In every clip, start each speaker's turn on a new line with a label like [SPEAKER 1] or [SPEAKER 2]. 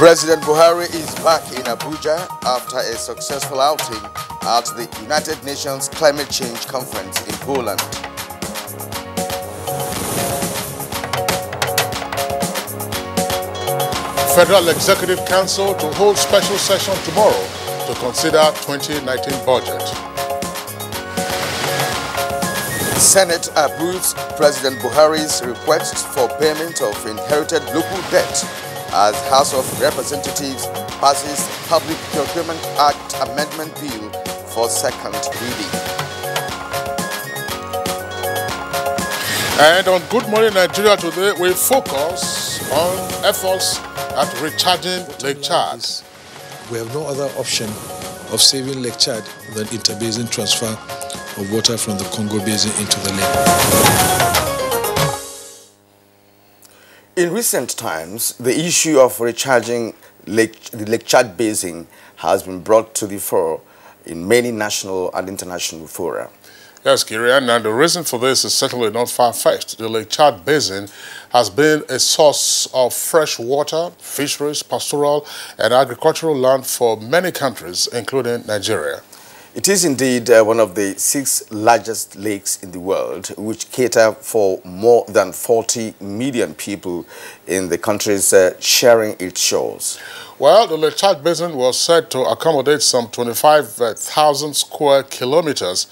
[SPEAKER 1] President Buhari is back in Abuja after a successful outing at the United Nations Climate Change Conference in Poland.
[SPEAKER 2] Federal Executive Council to hold special session tomorrow to consider 2019 budget.
[SPEAKER 1] Senate approves President Buhari's request for payment of inherited local debt as House of Representatives passes Public Procurement Act Amendment Bill for second reading.
[SPEAKER 2] And on Good Morning Nigeria today, we focus on efforts at recharging Lake Chad.
[SPEAKER 3] We have no other option of saving Lake Chad than interbasin transfer of water from the Congo Basin into the lake.
[SPEAKER 1] In recent times, the issue of recharging the Lake Chad Basin has been brought to the fore in many national and international fora.
[SPEAKER 2] Yes, Kirian, and the reason for this is certainly not far-fetched. The Lake Chad Basin has been a source of fresh water, fisheries, pastoral, and agricultural land for many countries, including Nigeria.
[SPEAKER 1] It is indeed one of the 6 largest lakes in the world, which cater for more than 40 million people in the countries sharing its shores.
[SPEAKER 2] Well, the Lake Chad Basin was said to accommodate some 25,000 square kilometers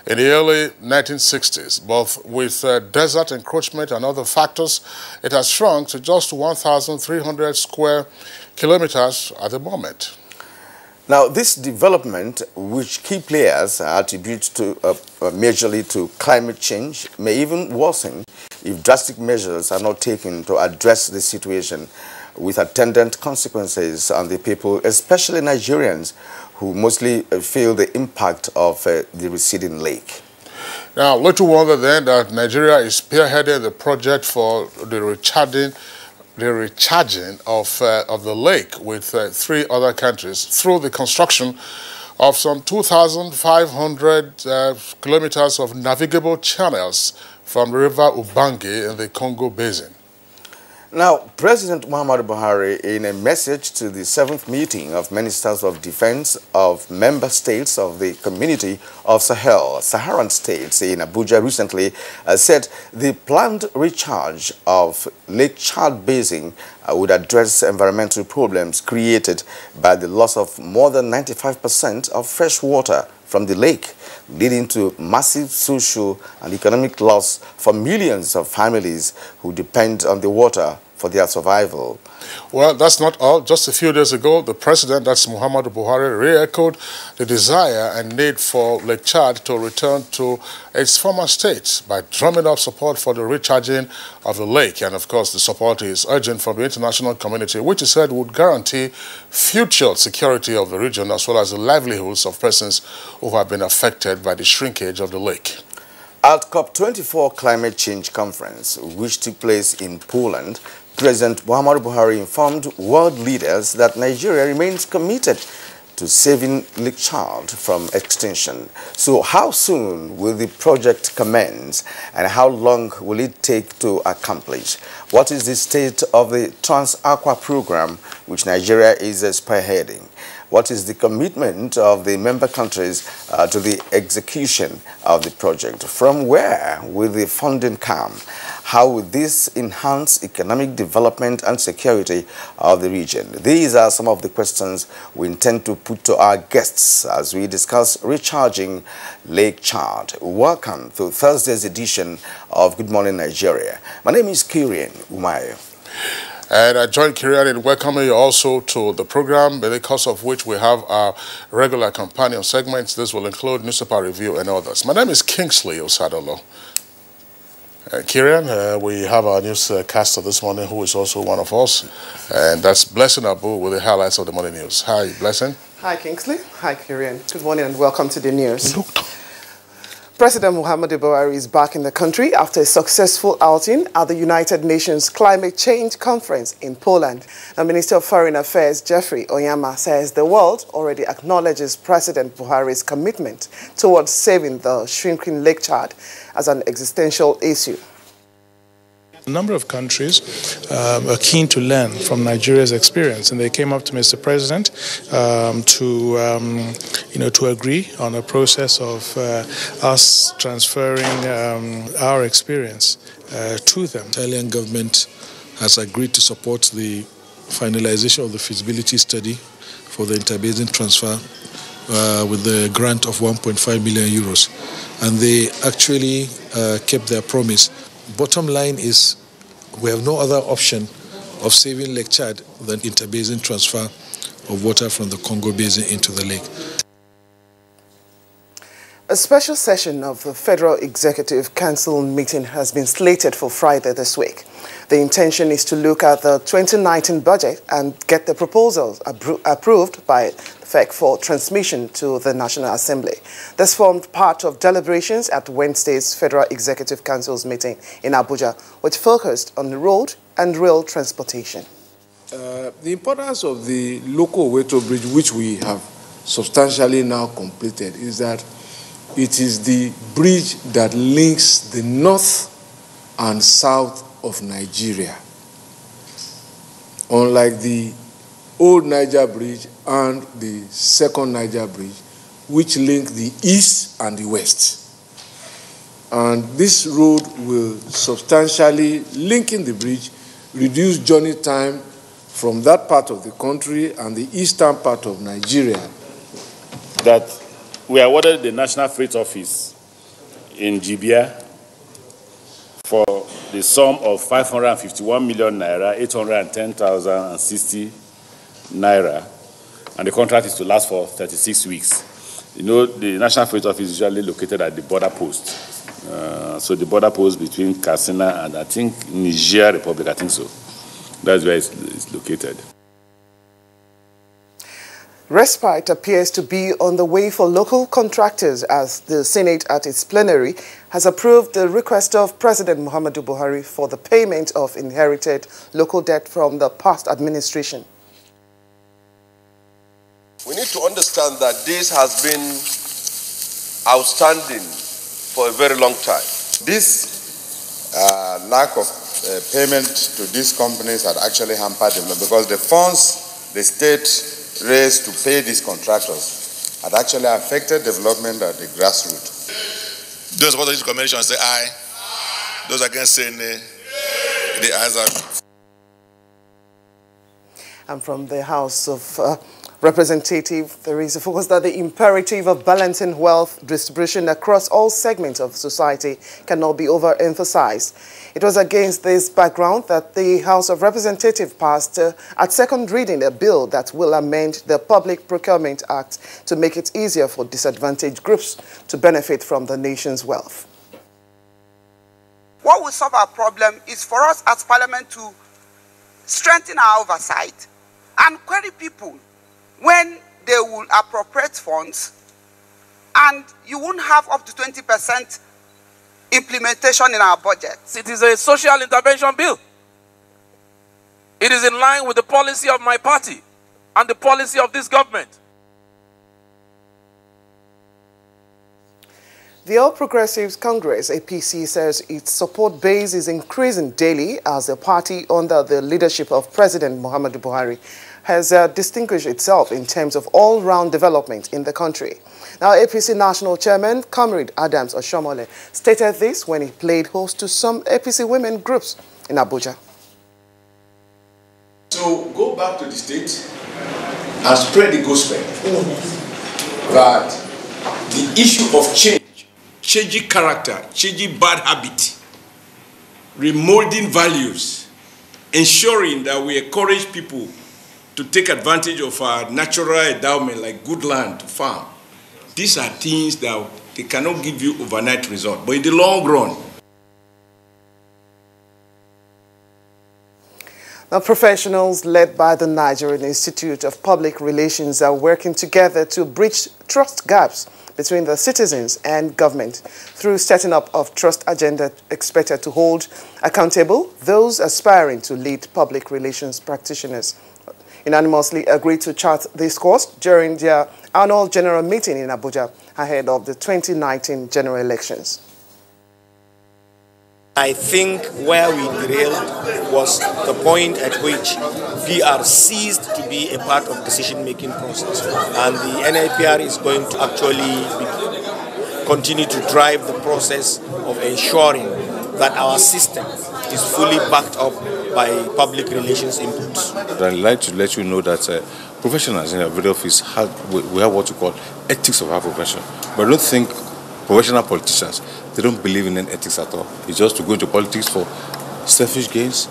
[SPEAKER 2] in the early 1960s, but with desert encroachment and other factors, it has shrunk to just 1,300 square kilometers at the moment.
[SPEAKER 1] Now, this development, which key players attribute to majorly to climate change, may even worsen if drastic measures are not taken to address the situation, with attendant consequences on the people, especially Nigerians, who mostly feel the impact of the receding lake.
[SPEAKER 2] Now, little wonder then that Nigeria is spearheading the project for the recharging of the lake with 3 other countries through the construction of some 2,500 kilometers of navigable channels from the River Ubangi in the Congo Basin.
[SPEAKER 1] Now, President Muhammadu Buhari, in a message to the 7th meeting of Ministers of Defense of member states of the Community of Saharan States in Abuja recently, said the planned recharge of Lake Chad Basin would address environmental problems created by the loss of more than 95% of fresh water from the lake, leading to massive social and economic loss for millions of families who depend on the water for their survival.
[SPEAKER 2] Well, that's not all. Just a few days ago, the president, that's Muhammadu Buhari, re-echoed the desire and need for Lake Chad to return to its former state by drumming up support for the recharging of the lake. And of course, the support is urgent from the international community, which he said would guarantee future security of the region as well as the livelihoods of persons who have been affected by the shrinkage of the lake.
[SPEAKER 1] At COP24 Climate Change Conference, which took place in Poland, President Muhammadu Buhari informed world leaders that Nigeria remains committed to saving Lake Chad from extinction. So how soon will the project commence and how long will it take to accomplish? What is the state of the Trans-Aqua program which Nigeria is spearheading? What is the commitment of the member countries to the execution of the project? From where will the funding come? How will this enhance economic development and security of the region? These are some of the questions we intend to put to our guests as we discuss recharging Lake Chad. Welcome to Thursday's edition of Good Morning Nigeria. My name is Kirian Umayo.
[SPEAKER 2] And I join Kirian in welcoming you also to the program, in the course of which we have our regular companion segments. This will include newspaper review and others. My name is Kingsley Osadolo. Kirian, we have our newscaster this morning who is also one of us, and that's Blessing Abu with the highlights of the morning news. Hi, Blessing.
[SPEAKER 4] Hi, Kingsley. Hi, Kirian. Good morning and welcome to the news. President Muhammadu Buhari is back in the country after a successful outing at the United Nations Climate Change Conference in Poland. The Minister of Foreign Affairs, Jeffrey Onyema, says the world already acknowledges President Buhari's commitment towards saving the shrinking Lake Chad as an existential issue.
[SPEAKER 3] A number of countries are keen to learn from Nigeria's experience, and they came up to Mr. President to agree on a process of us transferring our experience to them. The Italian government has agreed to support the finalization of the feasibility study for the interbasin transfer with the grant of 1.5 million euros, and they actually kept their promise. Bottom line is we have no other option of saving Lake Chad than interbasin transfer of water from the Congo Basin into the lake.
[SPEAKER 4] A special session of the Federal Executive Council meeting has been slated for Friday this week. The intention is to look at the 2019 budget and get the proposals approved by FEC for transmission to the National Assembly. This formed part of deliberations at Wednesday's Federal Executive Council's meeting in Abuja, which focused on road and rail transportation.
[SPEAKER 5] The importance of the local Oweto Bridge, which we have substantially now completed, is that it is the bridge that links the north and south of Nigeria. Unlike the old Niger Bridge and the second Niger Bridge, which link the east and the west. And this road will substantially, linking the bridge, reduce journey time from that part of the country and the eastern part of Nigeria.
[SPEAKER 6] That we awarded the National Freight Office in Jibia for the sum of 551 million naira, 810,060 naira, and the contract is to last for 36 weeks. You know, the National Freight Office is usually located at the border post. So the border post between Katsina and I think Niger Republic, I think so. That's where it's located.
[SPEAKER 4] Respite appears to be on the way for local contractors as the Senate at its plenary has approved the request of President Muhammadu Buhari for the payment of inherited local debt from the past administration.
[SPEAKER 7] We need to understand that this has been outstanding for a very long time.
[SPEAKER 8] This lack of payment to these companies had actually hampered them because the funds the state raised to pay these contractors had actually affected development at the grassroots.
[SPEAKER 9] Those supporting this commission say aye. Those against say nay. The ayes are.
[SPEAKER 4] And from the House of Representatives, there is a focus that the imperative of balancing wealth distribution across all segments of society cannot be overemphasized. It was against this background that the House of Representatives passed at second reading a bill that will amend the Public Procurement Act to make it easier for disadvantaged groups to benefit from the nation's wealth.
[SPEAKER 10] What will solve our problem is for us as Parliament to strengthen our oversight and query people when they will appropriate funds, and you won't have up to 20% implementation in our budget.
[SPEAKER 11] It is a social intervention bill. It is in line with the policy of my party and the policy of this government.
[SPEAKER 4] The All Progressives Congress, APC, says its support base is increasing daily as the party under the leadership of President Muhammadu Buhari has distinguished itself in terms of all-round development in the country. Now, APC National Chairman Comrade Adams Oshomole stated this when he played host to some APC women groups in Abuja.
[SPEAKER 12] So go back to the state and spread the gospel that the issue of change, changing character, changing bad habit, remolding values, ensuring that we encourage people to take advantage of our natural endowment like good land to farm. These are things that they cannot give you overnight result, but in the long run.
[SPEAKER 4] Now, professionals led by the Nigerian Institute of Public Relations are working together to bridge trust gaps between the citizens and government through setting up of trust agenda expected to hold accountable those aspiring to lead public relations practitioners. Unanimously agreed to chart this course during their annual general meeting in Abuja ahead of the 2019 general elections.
[SPEAKER 13] I think where we derailed was the point at which PR ceased to be a part of decision-making process. And the NIPR is going to actually continue to drive the process of ensuring that our system is fully backed up by public relations inputs.
[SPEAKER 14] I'd like to let you know that professionals in our very office we have what we call ethics of our profession. But I don't think professional politicians, they don't believe in ethics at all. It's just to go into politics for selfish gains.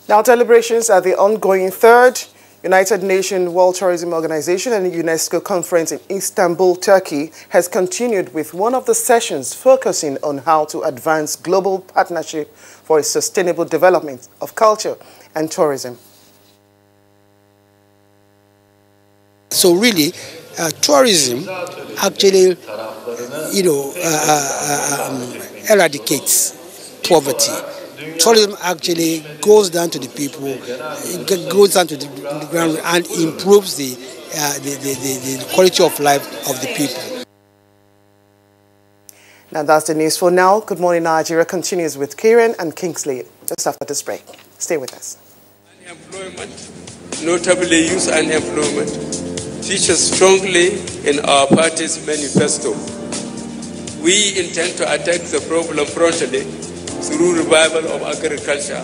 [SPEAKER 4] Now, celebrations at the ongoing 3rd United Nations World Tourism Organization and UNESCO conference in Istanbul, Turkey, has continued with one of the sessions focusing on how to advance global partnership for a sustainable development of culture and tourism.
[SPEAKER 15] So really, tourism actually, eradicates poverty. Tourism actually goes down to the people, it goes down to the ground and improves the quality of life of the people.
[SPEAKER 4] Now that's the news for now. Good Morning Nigeria continues with Kieran and Kingsley just after this break. Stay with us.
[SPEAKER 16] Unemployment, notably youth unemployment, features strongly in our party's manifesto. We intend to attack the problem frontally through revival of agriculture.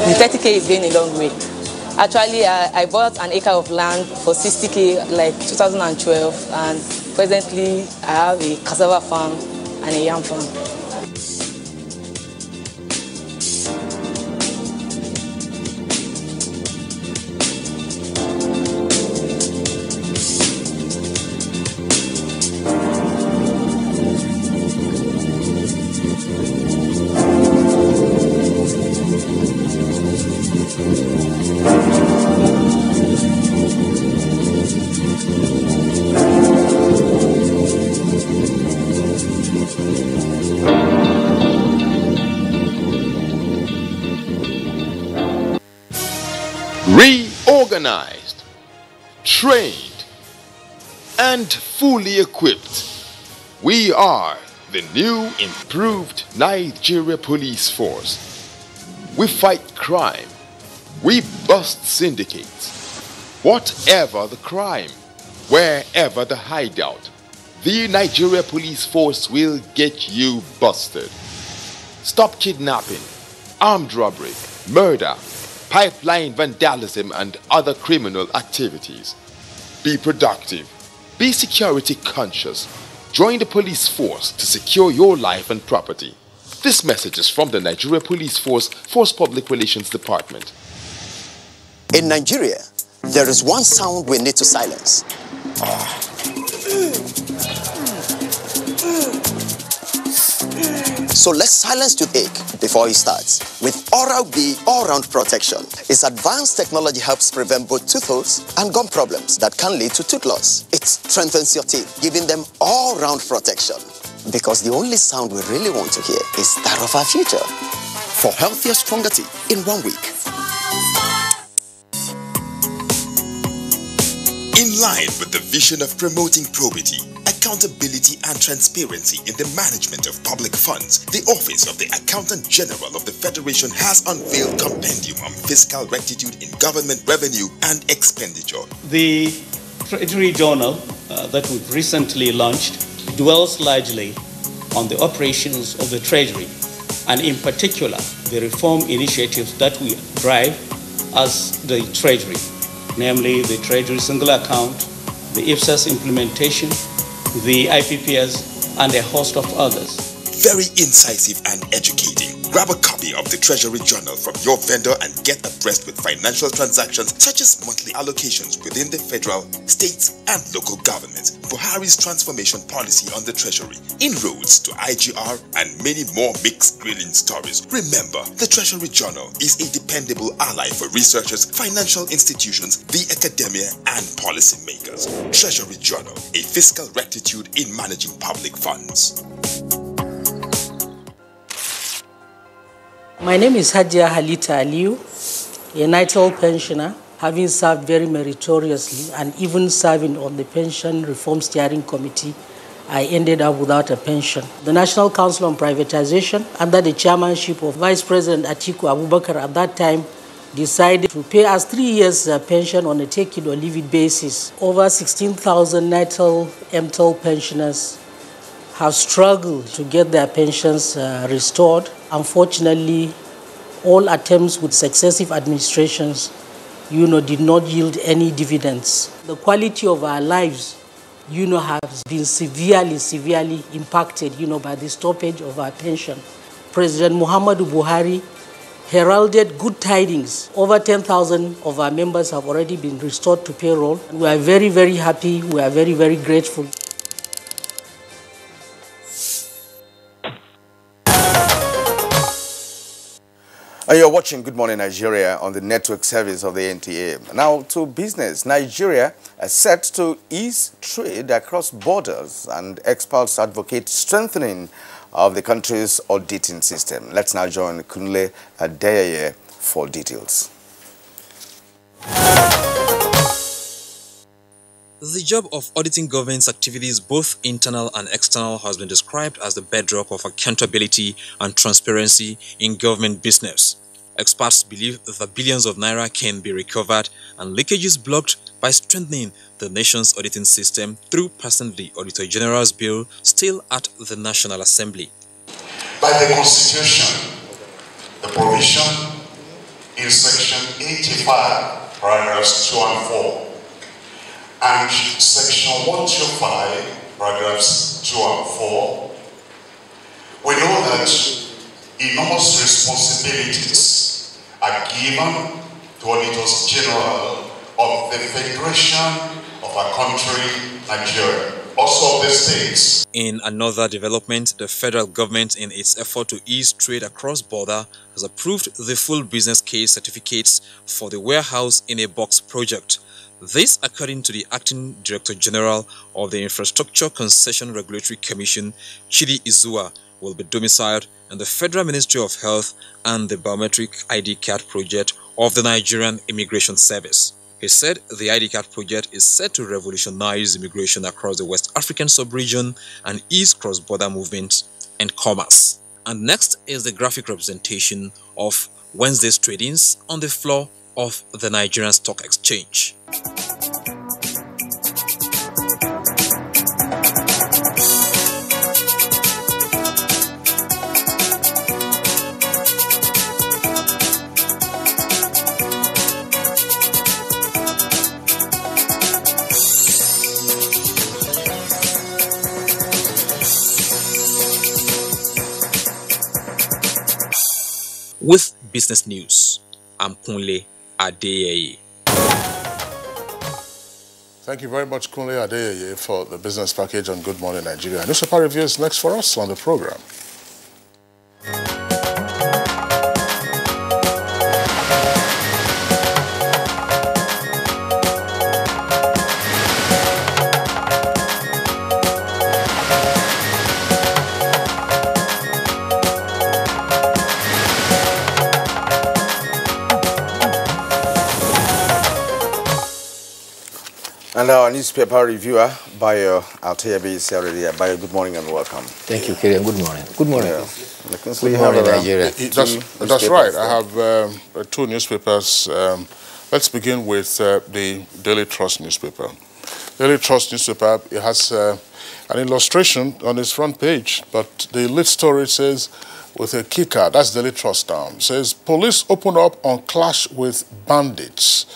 [SPEAKER 17] The 30K is going a long way. Actually, I bought an acre of land for 60K like 2012, and presently I have a cassava farm and a yam farm.
[SPEAKER 18] Reorganized, trained, and fully equipped, we are the new improved Nigeria Police Force. We fight crime, we bust syndicates. Whatever the crime, wherever the hideout, the Nigeria Police Force will get you busted. Stop kidnapping, armed robbery, murder, pipeline vandalism, and other criminal activities. Be productive. Be security conscious. Join the police force to secure your life and property. This message is from the Nigeria Police Force Public Relations Department.
[SPEAKER 19] In Nigeria, there is one sound we need to silence. So let's silence toothache before it starts with Oral-B All-Round Protection. Its advanced technology helps prevent both tooth holes and gum problems that can lead to tooth loss. It strengthens your teeth, giving them all-round protection. Because the only sound we really want to hear is that of our future. For healthier, stronger teeth in 1 week.
[SPEAKER 20] In line with the vision of promoting probity, accountability and transparency in the management of public funds, the Office of the Accountant General of the Federation has unveiled Compendium on Fiscal Rectitude in Government Revenue and Expenditure.
[SPEAKER 21] The Treasury Journal that we've recently launched dwells largely on the operations of the Treasury, and in particular the reform initiatives that we drive as the Treasury, namely the Treasury Single Account, the IPSAS implementation, the IPPS, and a host of others.
[SPEAKER 20] Very incisive and educating. Grab a copy of the Treasury Journal from your vendor and get abreast with financial transactions such as monthly allocations within the federal, state, and local governments, Buhari's transformation policy on the Treasury, inroads to IGR, and many more mixed grilling stories. Remember, the Treasury Journal is a dependable ally for researchers, financial institutions, the academia, and policymakers. Treasury Journal, a fiscal rectitude in managing public funds.
[SPEAKER 1] My name is Hadia Halita Aliu, a NITEL pensioner, having served very meritoriously and even serving on the Pension Reform Steering Committee. I ended up without a pension. The National Council on Privatization, under the chairmanship of Vice President Atiku Abubakar at that time, decided to pay us 3 years pension on a take-it-or-leave-it basis. Over 16,000 NITEL MTEL pensioners have struggled to get their pensions restored. Unfortunately, all attempts with successive administrations, did not yield any dividends. The quality of our lives, has been severely impacted, by the stoppage of our pension. President Muhammadu Buhari heralded good tidings. Over 10,000 of our members have already been restored to payroll. We are very, very happy. We are very, very grateful.
[SPEAKER 22] You're watching Good Morning Nigeria on the network service of the NTA. Now to business. Nigeria is set to ease trade across borders, and experts advocate strengthening of the country's auditing system. Let's now join Kunle Adeyeye for details.
[SPEAKER 23] The job of auditing government's activities, both internal and external, has been described as the bedrock of accountability and transparency in government business. Experts believe that billions of naira can be recovered and leakages blocked by strengthening the nation's auditing system through passing the Auditor General's bill still at the National Assembly.
[SPEAKER 24] By the Constitution, the provision in Section 85, paragraphs 2 and 4, and Section 125, paragraphs 2 and 4, we know that enormous responsibilities are given to Auditors General of the Federation of our country, Nigeria, also of the states.
[SPEAKER 23] In another development, the federal government, in its effort to ease trade across border, has approved the full business case certificates for the warehouse in a box project. This, according to the Acting Director General of the Infrastructure Concession Regulatory Commission, Chidi Izua, will be domiciled in the Federal Ministry of Health and the Biometric ID Card project of the Nigerian Immigration Service. He said the ID Card project is set to revolutionize immigration across the West African sub-region and ease cross-border movement and commerce. And next is the graphic representation of Wednesday's tradings on the floor of the Nigerian Stock Exchange. With business news, I'm Kunle Adeyeye.
[SPEAKER 2] Thank you very much, Kunle Adeyeye, for the business package on Good Morning Nigeria. Newspaper review is next for us on the program.
[SPEAKER 22] And our newspaper reviewer, Bayo Alteyabi, is already here. Bayo, good morning and welcome.
[SPEAKER 25] Thank you, Kirian. Good morning. Good morning.
[SPEAKER 22] Yeah.
[SPEAKER 25] Good morning, Nigeria.
[SPEAKER 2] That's right. I have two newspapers. Let's begin with the Daily Trust newspaper. Daily Trust newspaper, it has an illustration on its front page, but the lead story says, with a kicker, that's Daily Trust now, says, police open up on clash with bandits.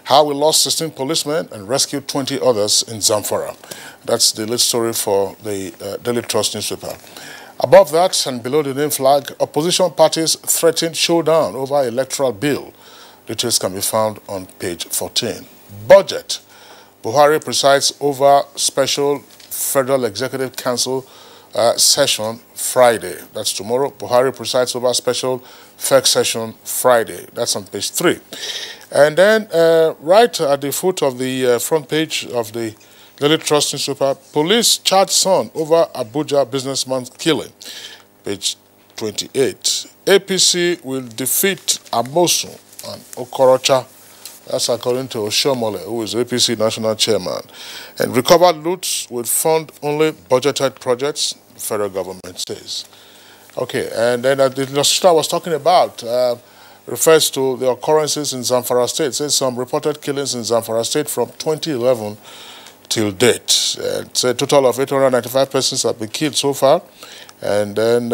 [SPEAKER 2] How we lost 16 policemen and rescued 20 others in Zamfara. That's the lead story for the Daily Trust newspaper. Above that and below the name flag, opposition parties threatened showdown over electoral bill. Details can be found on page 14. Budget. Buhari presides over special Federal Executive Council session Friday. That's tomorrow. Buhari presides over special FEC session Friday. That's on page 3. And then right at the foot of the front page of the Daily Trust newspaper, police charge son over Abuja businessman killing. Page 28. APC will defeat Amosu and Okorocha. That's according to Oshomole, who is APC national chairman. And recovered loot will fund only budgeted projects, the federal government says. Okay, and then the illustration I was talking about refers to the occurrences in Zamfara State. It says some reported killings in Zamfara State from 2011 till date. It's a total of 895 persons have been killed so far. And then,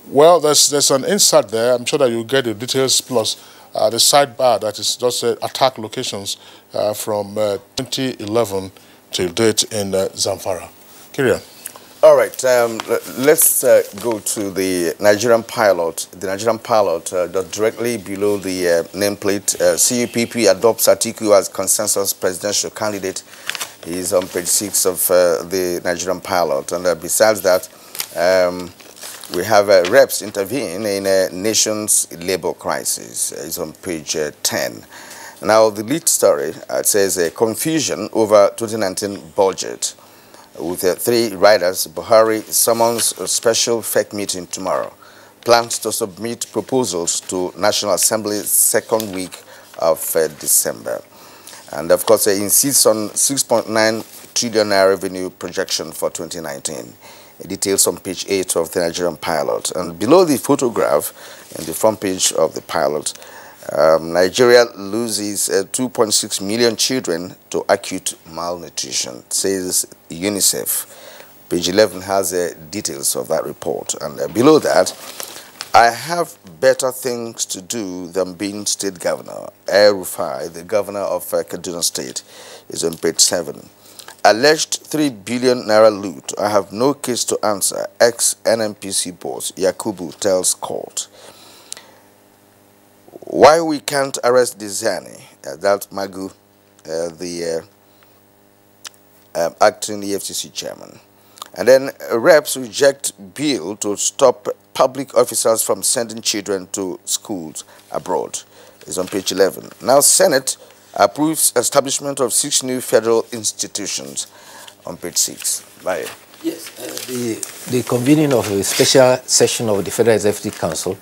[SPEAKER 2] well, there's an insert there. I'm sure that you'll get the details plus the sidebar that is just attack locations from 2011 till date in Zamfara. Kirian.
[SPEAKER 22] All right, let's go to the Nigerian pilot. The Nigerian pilot, directly below the nameplate, CUPP adopts Atiku as consensus presidential candidate. He's on page 6 of the Nigerian pilot. And besides that, we have reps intervene in a nation's labor crisis. It's on page 10. Now, the lead story says confusion over 2019 budget. With 3 riders, Buhari summons a special FEC meeting tomorrow. Plans to submit proposals to National Assembly second week of December. And of course, he insists on 6.9 trillion naira revenue projection for 2019. Details on page 8 of the Nigerian pilot. And below the photograph, in the front page of the pilot, Nigeria loses 2.6 million children to acute malnutrition, says UNICEF. Page 11 has details of that report. And below that, I have better things to do than being state governor. El-Rufai, the governor of Kaduna State, is on page 7. Alleged 3 billion naira loot. I have no case to answer. Ex-NNPC boss Yakubu tells court. Why we can't arrest Dizani, that's Magu, the acting EFCC chairman. And then reps reject bill to stop public officers from sending children to schools abroad. It's on page 11. Now Senate approves establishment of 6 new federal institutions on page 6. Bye.
[SPEAKER 3] Yes, the convening of a special session of the Federal Executive Council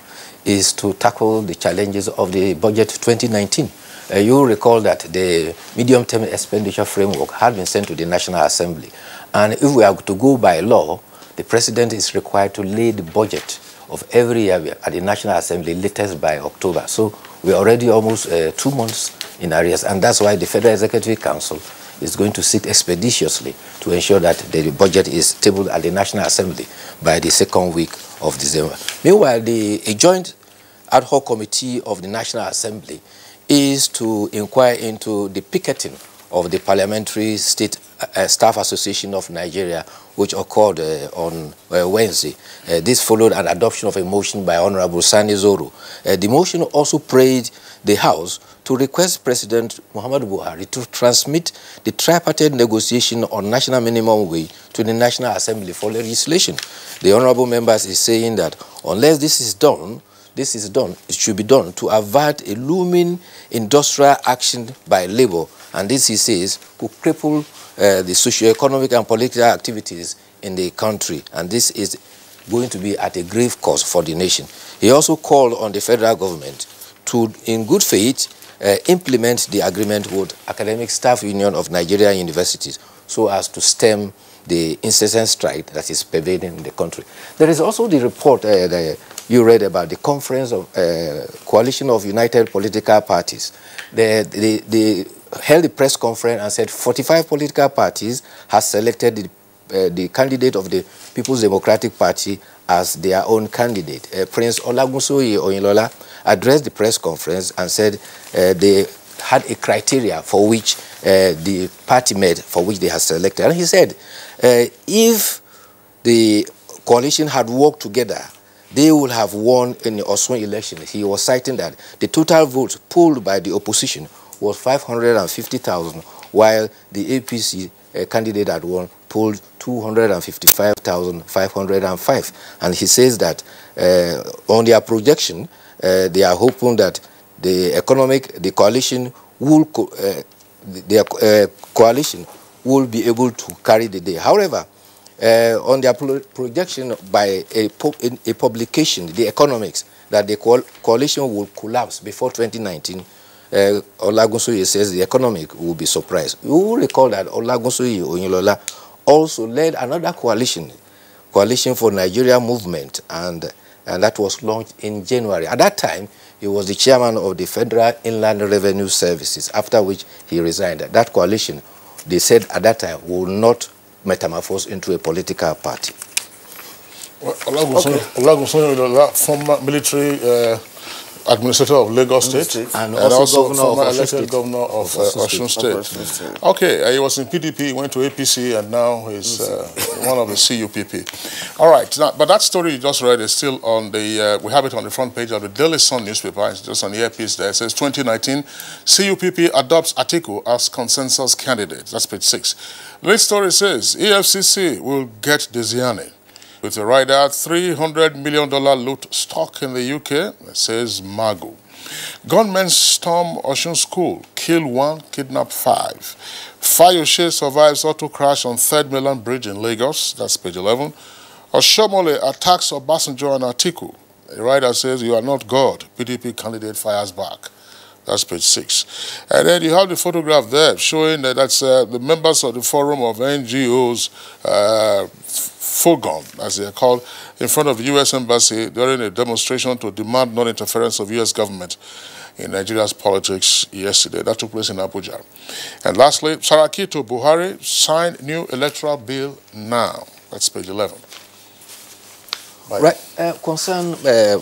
[SPEAKER 3] is to tackle the challenges of the budget 2019. You recall that the medium-term expenditure framework had been sent to the National Assembly. And if we are to go by law, the President is required to lay the budget of every year at the National Assembly latest by October. So we're already almost 2 months in arrears. And that's why the Federal Executive Council is going to sit expeditiously to ensure that the budget is tabled at the National Assembly by the second week of December. Meanwhile, a joint ad hoc committee of the National Assembly is to inquire into the picketing of the Parliamentary State Staff Association of Nigeria, which occurred on Wednesday. This followed an adoption of a motion by Honorable Sani Zoro. The motion also prayed the House to request President Muhammadu Buhari to transmit the tripartite negotiation on national minimum wage to the National Assembly for legislation. The honorable members is saying that unless this is done, it should be done to avert a looming industrial action by labor, and this, he says, could cripple the socio-economic and political activities in the country, and this is going to be at a grave cost for the nation. He also called on the federal government to, in good faith, implement the agreement with Academic Staff Union of Nigerian Universities so as to stem the incessant strike that is pervading the country. There is also the report that you read about the conference of Coalition of United Political Parties. They held a press conference and said 45 political parties have selected the candidate of the People's Democratic Party as their own candidate. Prince Olagunsoye Oyinlola addressed the press conference and said they had a criteria for which the party made, for which they had selected. And he said, if the coalition had worked together, they would have won in the Osun election. He was citing that the total votes polled by the opposition was 550,000, while the APC candidate had won polled 255,505. And he says that on their projection, they are hoping that the coalition will will be able to carry the day. However, on their projection by a publication, The Economics, that the coalition will collapse before 2019, Olagunsoye says the economic will be surprised. You will recall that Olagunsoye Oyinlola also led another coalition for Nigeria movement, and that was launched in January. At that time, he was the chairman of the Federal Inland Revenue Services, after which he resigned. That coalition, they said at that time, will not metamorphose into a political party.
[SPEAKER 2] Well, Olagunsoye, former military administrator of Lagos State, and also former elected governor of Osun State. Okay, he was in PDP, went to APC, and now he's one of the CUPP. All right, now, but that story you just read is still on the, we have it on the front page of the Daily Sun newspaper. It's just on the earpiece there. It says 2019, CUPP adopts Atiku as consensus candidate. That's page 6. The next story says, EFCC will get Desiani. With a rider, $300 million loot stock in the UK, it says Mago. Gunmen storm Osun School, kill 1, kidnap 5. Fayose survives auto crash on 3rd Mainland Bridge in Lagos, that's page 11. Oshomole attacks Obasanjo and Atiku. The rider says, you are not God. PDP candidate fires back. That's page 6. And then you have the photograph there showing that that's the members of the Forum of NGOs, FOGON, as they are called, in front of the U.S. Embassy during a demonstration to demand non-interference of U.S. government in Nigeria's politics yesterday. That took place in Abuja. And lastly, Saraki to Buhari signed new electoral bill now. That's page 11.
[SPEAKER 3] Right. Concern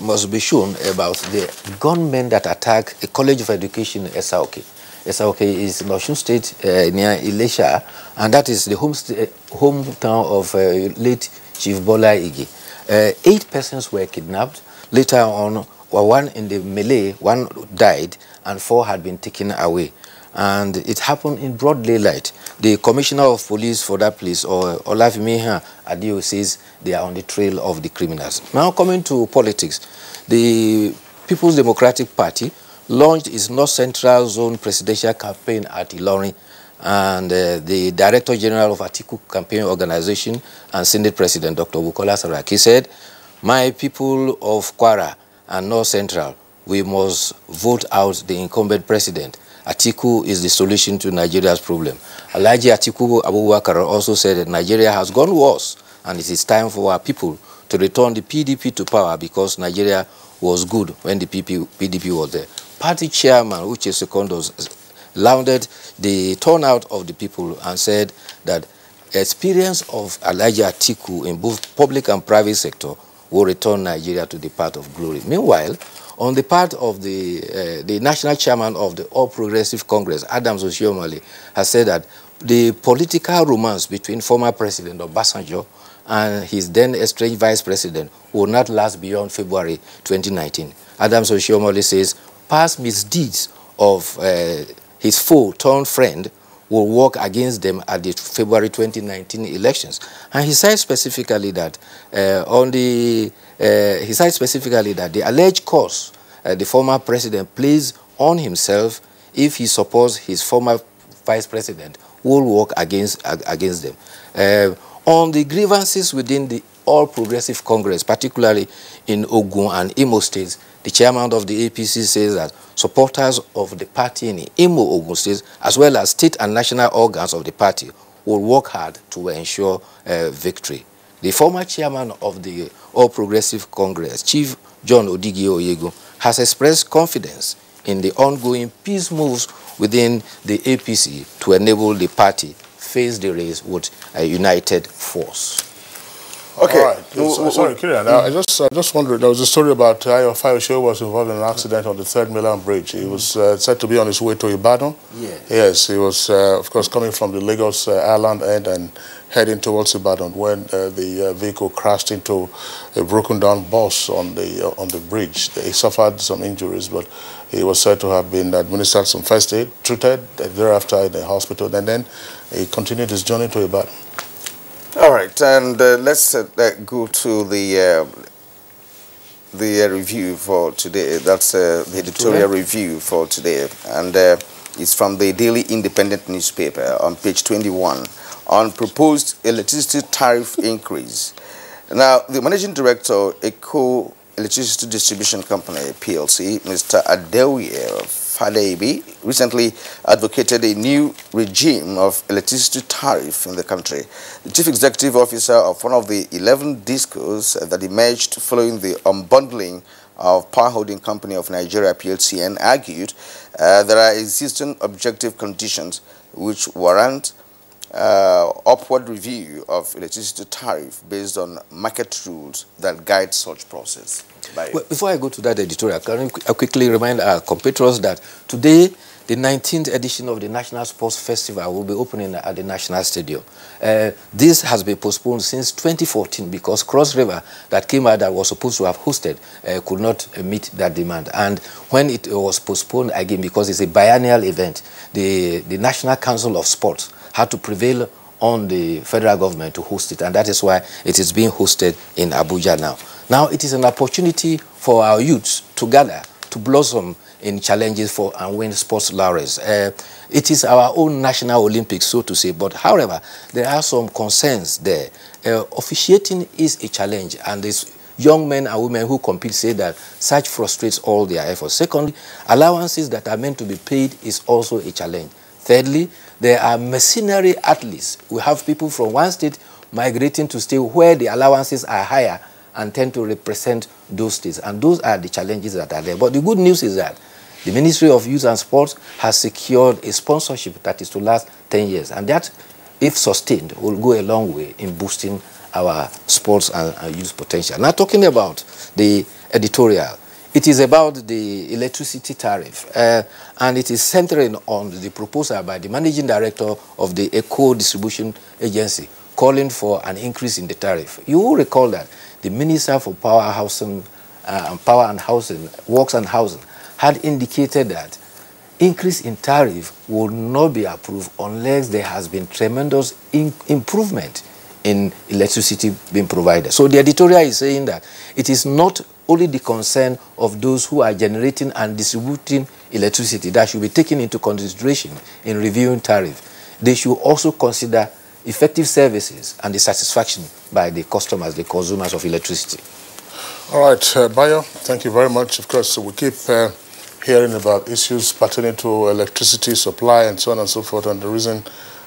[SPEAKER 3] must be shown about the gunmen that attacked a College of Education in Esaoke. Esaoke is in Osun State near Ilesha, and that is the hometown of late Chief Bola Ige. 8 persons were kidnapped. Later on, one in the melee, 1 died, and 4 had been taken away. And it happened in broad daylight. The commissioner of police for that place, or Olafimiha Adio, says they are on the trail of the criminals. Now coming to politics, the People's Democratic Party launched its North Central Zone presidential campaign at Ilorin, and the Director General of Atiku Campaign Organization and Senate President Dr. Bukola Saraki said, my people of Kwara and North Central, we must vote out the incumbent president. Atiku is the solution to Nigeria's problem. Alhaji Atiku Abubakar also said that Nigeria has gone worse, and it is time for our people to return the PDP to power because Nigeria was good when the PDP was there. Party chairman Uche Secondos lauded the turnout of the people and said that experience of Alhaji Atiku in both public and private sector will return Nigeria to the path of glory. Meanwhile, on the part of the national chairman of the All Progressive Congress, Adams Oshiomhole, has said that the political romance between former President Obasanjo and his then estranged vice president will not last beyond February 2019. Adams Oshiomhole says past misdeeds of his foe turned friend will work against them at the February 2019 elections. And he said specifically that the alleged curse the former president plays on himself if he supports his former vice president will work against them. On the grievances within the All Progressive Congress, particularly in Ogun and Imo states, the chairman of the APC says that supporters of the party in Imo, Ogun states, as well as state and national organs of the party, will work hard to ensure victory. The former chairman of the All Progressive Congress, Chief John Odigi Oyego, has expressed confidence in the ongoing peace moves within the APC to enable the party face the race with a united force.
[SPEAKER 22] Okay.
[SPEAKER 2] All right. Sorry, Kieran. I just wondered, there was a story about Ayo Fayosho was involved in an accident on the 3rd Mainland Bridge. He was said to be on his way to Ibadan. Yes, he was, of course, coming from the Lagos Island end and heading towards Ibadan when the vehicle crashed into a broken down bus on the bridge. He suffered some injuries, but he was said to have been administered some first aid, treated thereafter in the hospital, and then he continued his journey to Ibadan.
[SPEAKER 22] All right, and let's go to the review for today. That's the editorial review for today, and it's from the Daily Independent newspaper on page 21 on proposed electricity tariff increase. Now, the managing director, Eco Electricity Distribution Company (PLC), Mr. Adeoye Fadebi, recently advocated a new regime of electricity tariff in the country. The chief executive officer of one of the 11 discos that emerged following the unbundling of Power Holding Company of Nigeria (PLCN) argued there are existing objective conditions which warrant upward review of electricity tariff based on market rules that guide such process.
[SPEAKER 3] Well, before I go to that editorial, can I quickly remind our compatriots that today the 19th edition of the National Sports Festival will be opening at the National Stadium. This has been postponed since 2014 because Cross River that came out that was supposed to have hosted could not meet that demand. And when it was postponed again because it's a biennial event, the National Council of Sports had to prevail on the federal government to host it, and that is why it is being hosted in Abuja now. Now it is an opportunity for our youths to gather, to blossom in challenges for and win sports laurels. It is our own national Olympics, so to say, but however, there are some concerns there. Officiating is a challenge, and these young men and women who compete say that such frustrates all their efforts. Secondly, allowances that are meant to be paid is also a challenge. Thirdly, there are mercenary athletes. We have people from one state migrating to state where the allowances are higher and tend to represent those states. And those are the challenges that are there. But the good news is that the Ministry of Youth and Sports has secured a sponsorship that is to last 10 years. And that, if sustained, will go a long way in boosting our sports and youth potential. Now, talking about the editorial, it is about the electricity tariff, and it is centering on the proposal by the managing director of the Eco Distribution Agency calling for an increase in the tariff. You will recall that the Minister for Power and Housing, Works and Housing, had indicated that increase in tariff will not be approved unless there has been tremendous improvement in electricity being provided. So the editorial is saying that it is not only the concern of those who are generating and distributing electricity that should be taken into consideration in reviewing tariff. They should also consider effective services and the satisfaction by the customers, the consumers of electricity.
[SPEAKER 2] All right, Bayo, thank you very much. Of course, we keep hearing about issues pertaining to electricity supply and so on and so forth, and the reason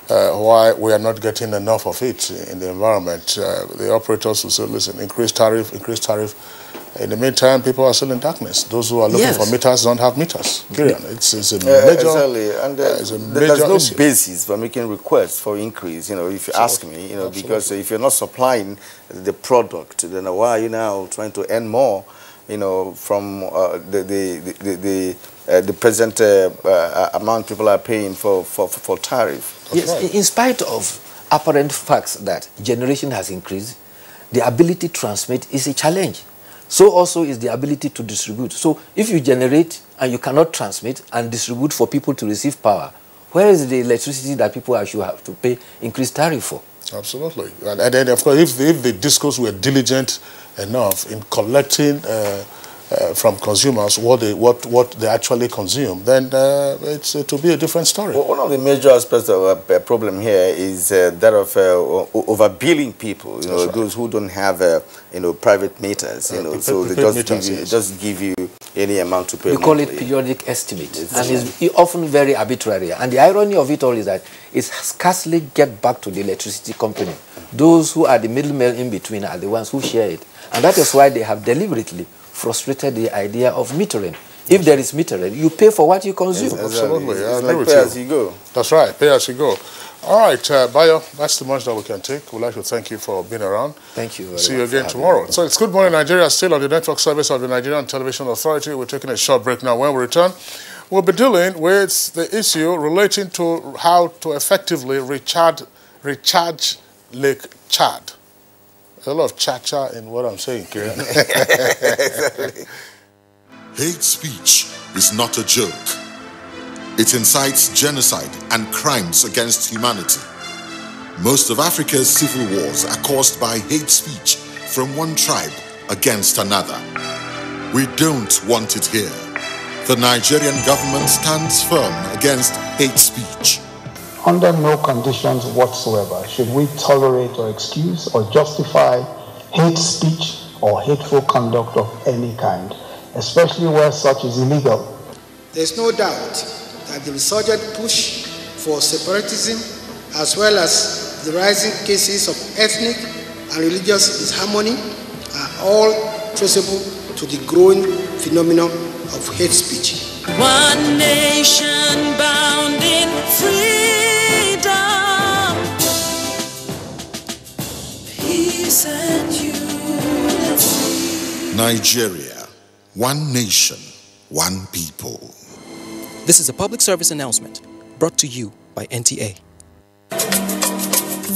[SPEAKER 2] why we are not getting enough of it in the environment. The operators will say, listen, increase tariff, increase tariff. In the meantime, people are still in darkness. Those who are looking for meters don't have meters. Period. It's a major,
[SPEAKER 22] exactly. And
[SPEAKER 2] it's a major
[SPEAKER 22] there's no
[SPEAKER 2] issue.
[SPEAKER 22] basis for making requests for increase, you know, if you ask me, you know, because if you're not supplying the product, then why are you now trying to earn more, you know, from the present amount people are paying for tariff?
[SPEAKER 3] Yes, right. In spite of apparent facts that generation has increased, the ability to transmit is a challenge. So also is the ability to distribute. So if you generate and you cannot transmit and distribute for people to receive power, where is the electricity that people should have to pay increased tariff for?
[SPEAKER 2] Absolutely. And then, of course, if the discos were diligent enough in collecting from consumers what they actually consume, then it will be a different story.
[SPEAKER 22] Well, one of the major aspects of a problem here is that of overbilling people. You know, those who don't have you know, private meters. You know, so they just give you any amount to pay.
[SPEAKER 3] We call it periodic estimate, and it's often very arbitrary. And the irony of it all is that it scarcely gets back to the electricity company. Those who are the middlemen in between are the ones who share it, and that is why they have deliberately frustrated the idea of metering. If there is metering, you pay for what you consume.
[SPEAKER 22] Absolutely. It's like pay as you go.
[SPEAKER 2] That's right, pay as you go. All right, Bayo, that's the much that we can take. We'd like to thank you for being around.
[SPEAKER 3] Thank you very much.
[SPEAKER 2] See you again tomorrow. So it's Good Morning Nigeria, still on the network service of the Nigerian Television Authority. We're taking a short break now. When we return, we'll be dealing with the issue relating to how to effectively recharge Lake Chad. There's a lot of cha-cha in what I'm saying, Kieran.
[SPEAKER 20] Hate speech is not a joke. It incites genocide and crimes against humanity. Most of Africa's civil wars are caused by hate speech from one tribe against another. We don't want it here. The Nigerian government stands firm against hate speech.
[SPEAKER 5] Under no conditions whatsoever should we tolerate or excuse or justify hate speech or hateful conduct of any kind, especially where such is illegal.
[SPEAKER 15] There's no doubt that the resurgent push for separatism, as well as the rising cases of ethnic and religious disharmony, are all traceable to the growing phenomenon of hate speech.
[SPEAKER 6] One nation bound in freedom, peace and unity.
[SPEAKER 20] Nigeria, one nation, one people.
[SPEAKER 7] This is a public service announcement brought to you by NTA.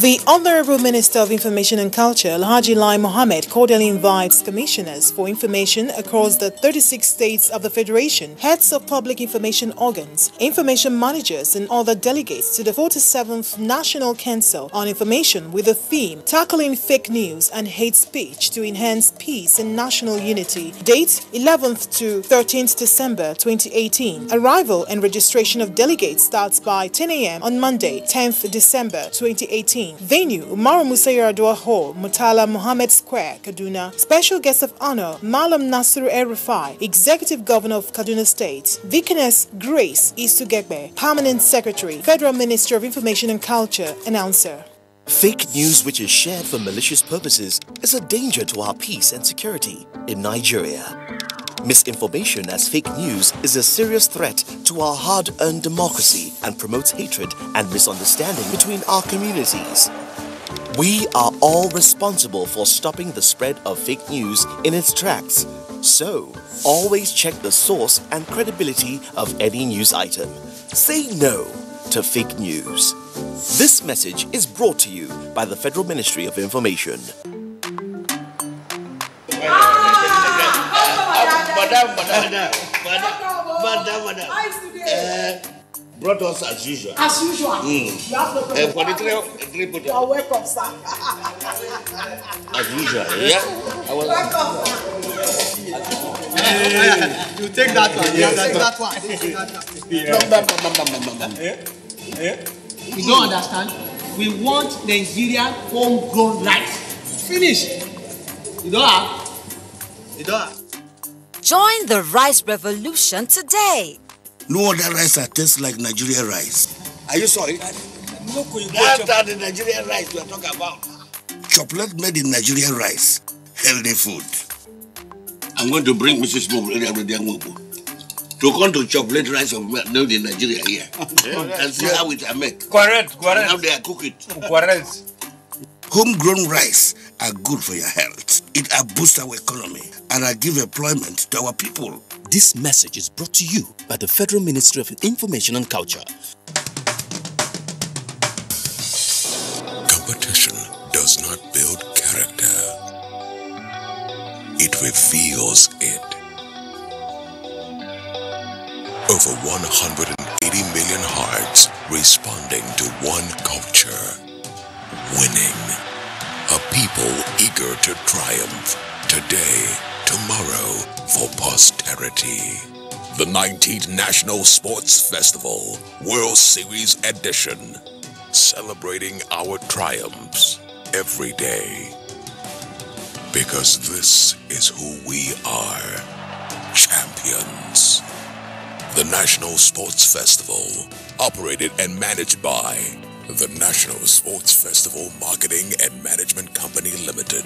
[SPEAKER 8] The Honorable Minister of Information and Culture, Alhaji Lai Mohammed, cordially invites commissioners for information across the 36 states of the Federation, heads of public information organs, information managers, and other delegates to the 47th National Council on Information with the theme Tackling Fake News and Hate Speech to Enhance Peace and National Unity. Date 11th to 13th December 2018. Arrival and registration of delegates starts by 10 a.m. on Monday, 10th December 2018. Venue, Umaru Musa Yar'Adua Hall, Murtala Mohammed Square, Kaduna. Special guest of honor, Malam Nasiru El-Rufai, Executive Governor of Kaduna State. Deaconess Grace Isugegbe, Permanent Secretary, Federal Ministry of Information and Culture, Announcer.
[SPEAKER 9] Fake news which is shared for malicious purposes is a danger to our peace and security in Nigeria. Misinformation as fake news is a serious threat to our hard-earned democracy and promotes hatred and misunderstanding between our communities. We are all responsible for stopping the spread of fake news in its tracks. So, always check the source and credibility of any news item. Say no to fake news. This message is brought to you by the Federal Ministry of Information.
[SPEAKER 26] Madam. Brought us as usual.
[SPEAKER 27] As usual. You have no problem.
[SPEAKER 26] For the three
[SPEAKER 27] You are welcome, sir.
[SPEAKER 26] As usual, yeah?
[SPEAKER 27] Welcome.
[SPEAKER 26] You take that one.
[SPEAKER 27] You take that one.
[SPEAKER 26] You don't understand? We want Nigerian homegrown rice. Finish. You don't have?
[SPEAKER 28] Join the rice revolution today.
[SPEAKER 26] No other rice that tastes like Nigerian rice. Are you sorry? That's the Nigerian rice we are talking about. Chocolate made in Nigerian rice. Healthy food. I'm going to bring Mrs. Mobu to come to chocolate rice made in Nigeria here. And see how it are made. Correct. And how they are cook it. Correct. Homegrown rice are good for your health. It boosts our economy and give employment to our people.
[SPEAKER 7] This message is brought to you by the Federal Ministry of Information and Culture.
[SPEAKER 29] Competition does not build character. It reveals it. Over 180 million hearts responding to one culture. Winning. A people eager to triumph today, tomorrow, for posterity. The 19th National Sports Festival, World Series Edition, celebrating our triumphs every day. Because this is who we are, champions. The National Sports Festival, operated and managed by the National Sports Festival Marketing and Management Company Limited,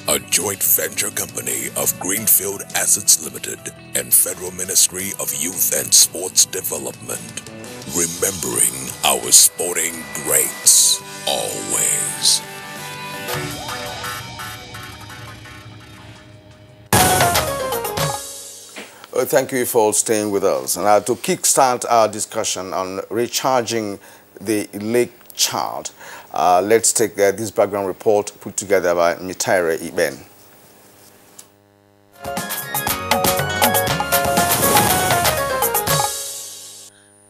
[SPEAKER 29] a joint venture company of Greenfield Assets Limited and Federal Ministry of Youth and Sports Development.
[SPEAKER 20] remembering our sporting greats always.
[SPEAKER 22] Thank you for staying with us. And to kickstart our discussion on recharging the Lake Chad, let's take this background report put together by Mitaire Iben.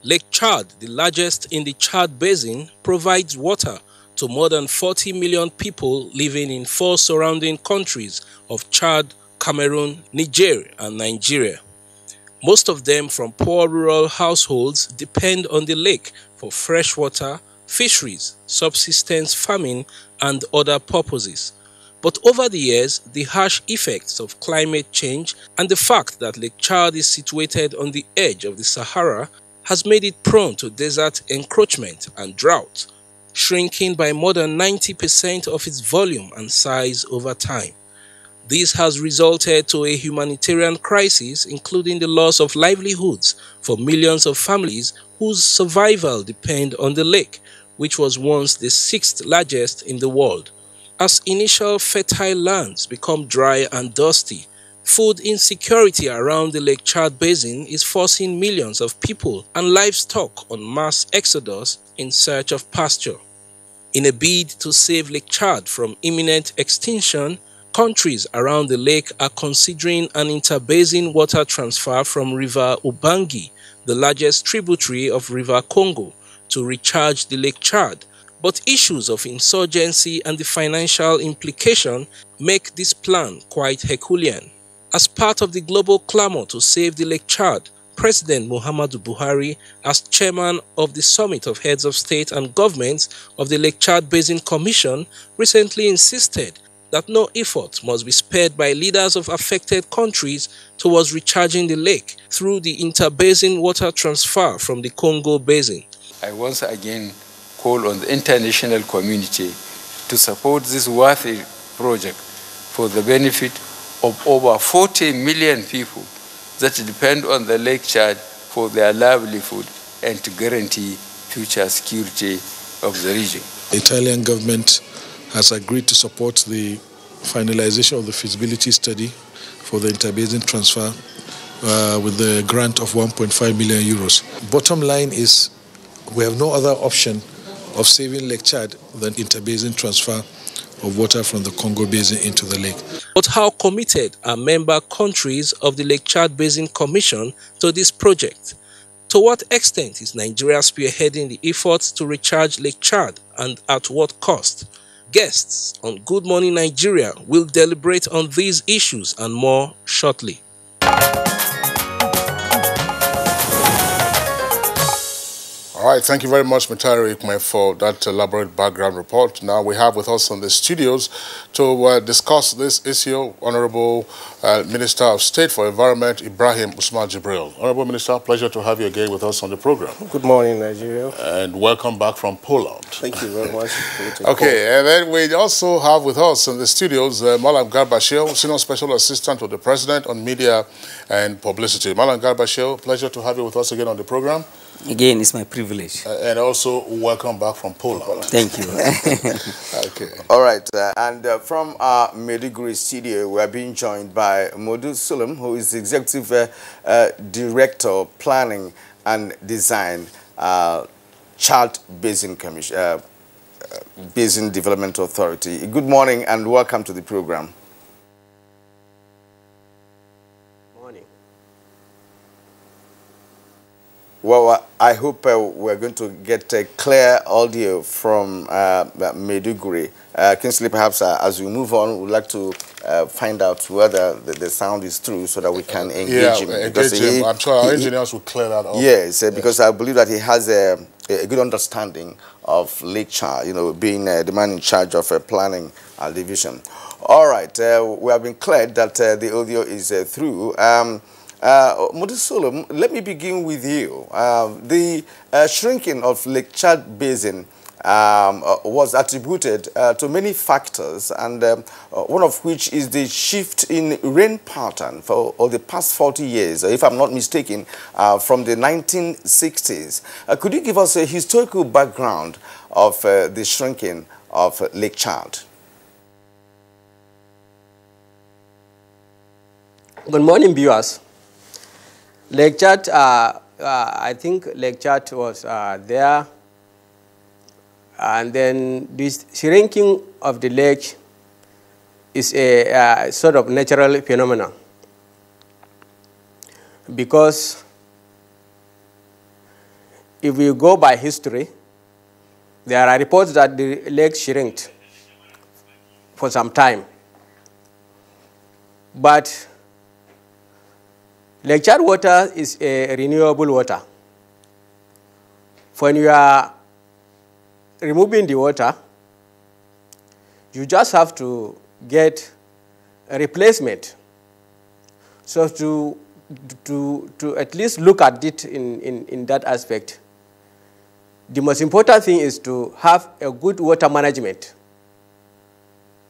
[SPEAKER 4] Lake Chad, the largest in the Chad Basin, provides water to more than 40 million people living in 4 surrounding countries of Chad, Cameroon, Niger, and Nigeria. Most of them from poor rural households depend on the lake for fresh water, fisheries, subsistence farming, and other purposes. But over the years, the harsh effects of climate change and the fact that Lake Chad is situated on the edge of the Sahara has made it prone to desert encroachment and drought, shrinking by more than 90% of its volume and size over time. This has resulted to a humanitarian crisis, including the loss of livelihoods for millions of families whose survival depend on the lake, which was once the 6th largest in the world. As initial fertile lands become dry and dusty, food insecurity around the Lake Chad Basin is forcing millions of people and livestock on mass exodus in search of pasture. In a bid to save Lake Chad from imminent extinction, countries around the lake are considering an interbasin water transfer from River Ubangi, the largest tributary of River Congo, to recharge the Lake Chad. But issues of insurgency and the financial implication make this plan quite Herculean. As part of the global clamor to save the Lake Chad, President Muhammadu Buhari, as chairman of the Summit of Heads of State and Governments of the Lake Chad Basin Commission, recently insisted that no effort must be spared by leaders of affected countries towards recharging the lake through the interbasin water transfer from the Congo Basin.
[SPEAKER 10] I once again call on the international community to support this worthy project for the benefit of over 40 million people that depend on the Lake Chad for their livelihood and to guarantee future security of the region.
[SPEAKER 11] The Italian government has agreed to support the finalization of the feasibility study for the interbasin transfer with the grant of 1.5 million euros. Bottom line is we have no other option of saving Lake Chad than interbasin transfer of water from the Congo Basin into the lake.
[SPEAKER 4] But how committed are member countries of the Lake Chad Basin Commission to this project? To what extent is Nigeria spearheading the efforts to recharge Lake Chad, and at what cost? Guests on Good Morning Nigeria will deliberate on these issues and more shortly.
[SPEAKER 2] All right, thank you very much, Mitaire Ikme, for that elaborate background report. Now we have with us in the studios to discuss this issue, Honorable Minister of State for Environment, Ibrahim Usman Jibril. Honorable Minister, pleasure to have you again with us on the program.
[SPEAKER 12] Good morning, Nigeria.
[SPEAKER 2] And welcome back from Poland.
[SPEAKER 12] Thank you very much.
[SPEAKER 2] Okay, and then we also have with us in the studios Malam Garbashir, Senior Special Assistant to the President on Media and Publicity. Malam Garbashir, pleasure to have you with us again on the program.
[SPEAKER 13] Again, it's my privilege.
[SPEAKER 2] And also, welcome back from Poland.
[SPEAKER 13] Thank you.
[SPEAKER 2] Okay.
[SPEAKER 22] All right. And from our Maiduguri studio, we are being joined by Modu Sulam, who is the Executive Director, Planning and Design, Chad Basin Commission, Basin Development Authority. Good morning and welcome to the program. Well, I hope we're going to get a clear audio from Maiduguri. Kingsley, perhaps as we move on, we'd like to find out whether the sound is through so that we can engage him.
[SPEAKER 2] Engage him. I'm sure our engineers will clear that up.
[SPEAKER 22] Yes, because I believe that he has a good understanding of Lake Chad, you know, being the man in charge of planning division. All right, we have been cleared that the audio is through. Modusolum, let me begin with you. The shrinking of Lake Chad Basin was attributed to many factors, and one of which is the shift in rain pattern for the past 40 years, if I'm not mistaken, from the 1960s. Could you give us a historical background of the shrinking of Lake Chad?
[SPEAKER 1] Good morning, viewers. Lake Chad, I think Lake Chad was there, and then this shrinking of the lake is a sort of natural phenomenon, because if we go by history, there are reports that the lake shrinked for some time, but Lake Chad water is a renewable water. When you are removing the water, you just have to get a replacement. So to at least look at it in that aspect, the most important thing is to have a good water management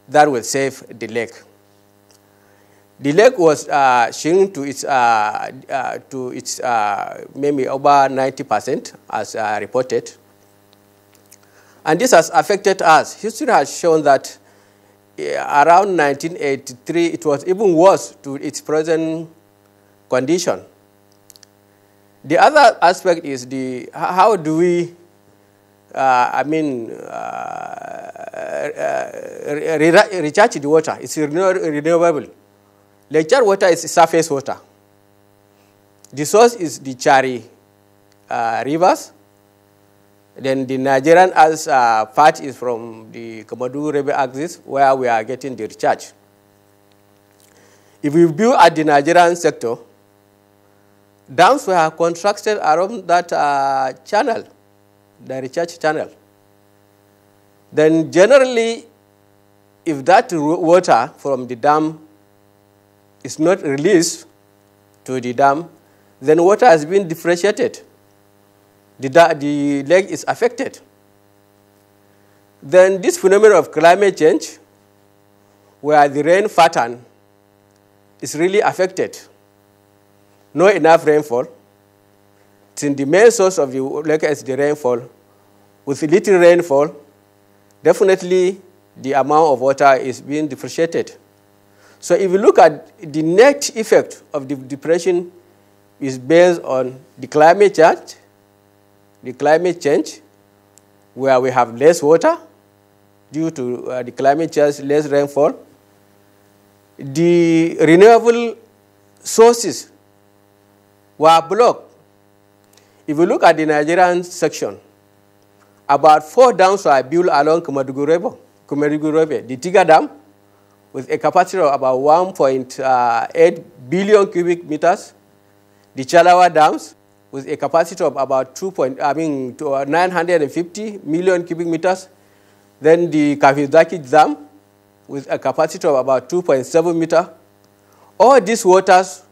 [SPEAKER 1] that will save the lake. The lake was shrink to its maybe over 90%, as reported, and this has affected us. History has shown that around 1983 it was even worse to its present condition. The other aspect is how do we recharge the water? It's renewable. Lake Chad water is surface water. The source is the Chari rivers. Then the Nigerian part is from the Kamadu River axis, where we are getting the recharge. If we view at the Nigerian sector, dams were constructed around that channel, the recharge channel. Then generally, if that water from the dam is not released to the dam, then water has been differentiated. The lake is affected. Then this phenomenon of climate change, where the rain pattern is really affected, not enough rainfall. Since the main source of the lake is the rainfall, with little rainfall, definitely the amount of water is being differentiated. So if you look at the net effect of the depression is based on the climate change, where we have less water due to the climate change, less rainfall. The renewable sources were blocked. If you look at the Nigerian section, about 4 dams were built along Kumadugu River. The Tiga Dam, with a capacity of about 1.8 billion cubic meters. The Chalawa dams, with a capacity of about 950 million cubic meters. Then the Kafizaki Dam, with a capacity of about 2.7 meters. All these waters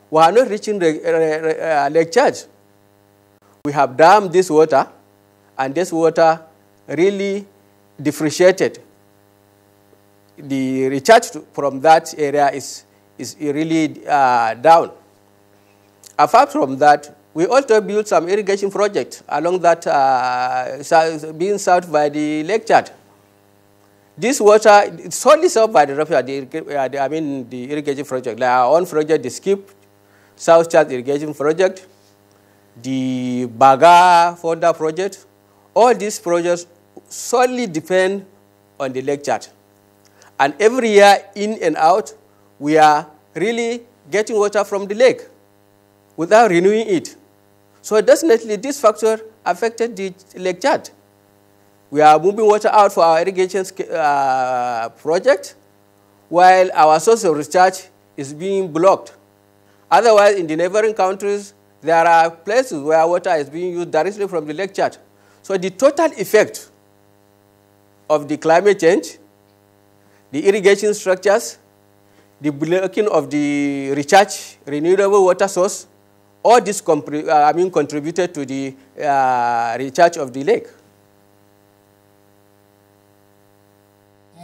[SPEAKER 1] were not reaching Lake Chad. We have dammed this water, and this water really differentiated. The recharge from that area is really down. Apart from that, we also built some irrigation projects along that being served by the Lake Chad. This water is solely served by the irrigation project. Like our own project, the Skip South Chad Irrigation Project, the Baga Fonda Project. All these projects solely depend on the Lake Chad. And every year, in and out, we are really getting water from the lake without renewing it. So definitely this factor affected the Lake Chad. We are moving water out for our irrigation project, while our source of recharge is being blocked. Otherwise, in the neighboring countries, there are places where water is being used directly from the Lake Chad. So the total effect of the climate change, the irrigation structures, the blocking of the recharge renewable water source, all this contributed to the recharge of the lake.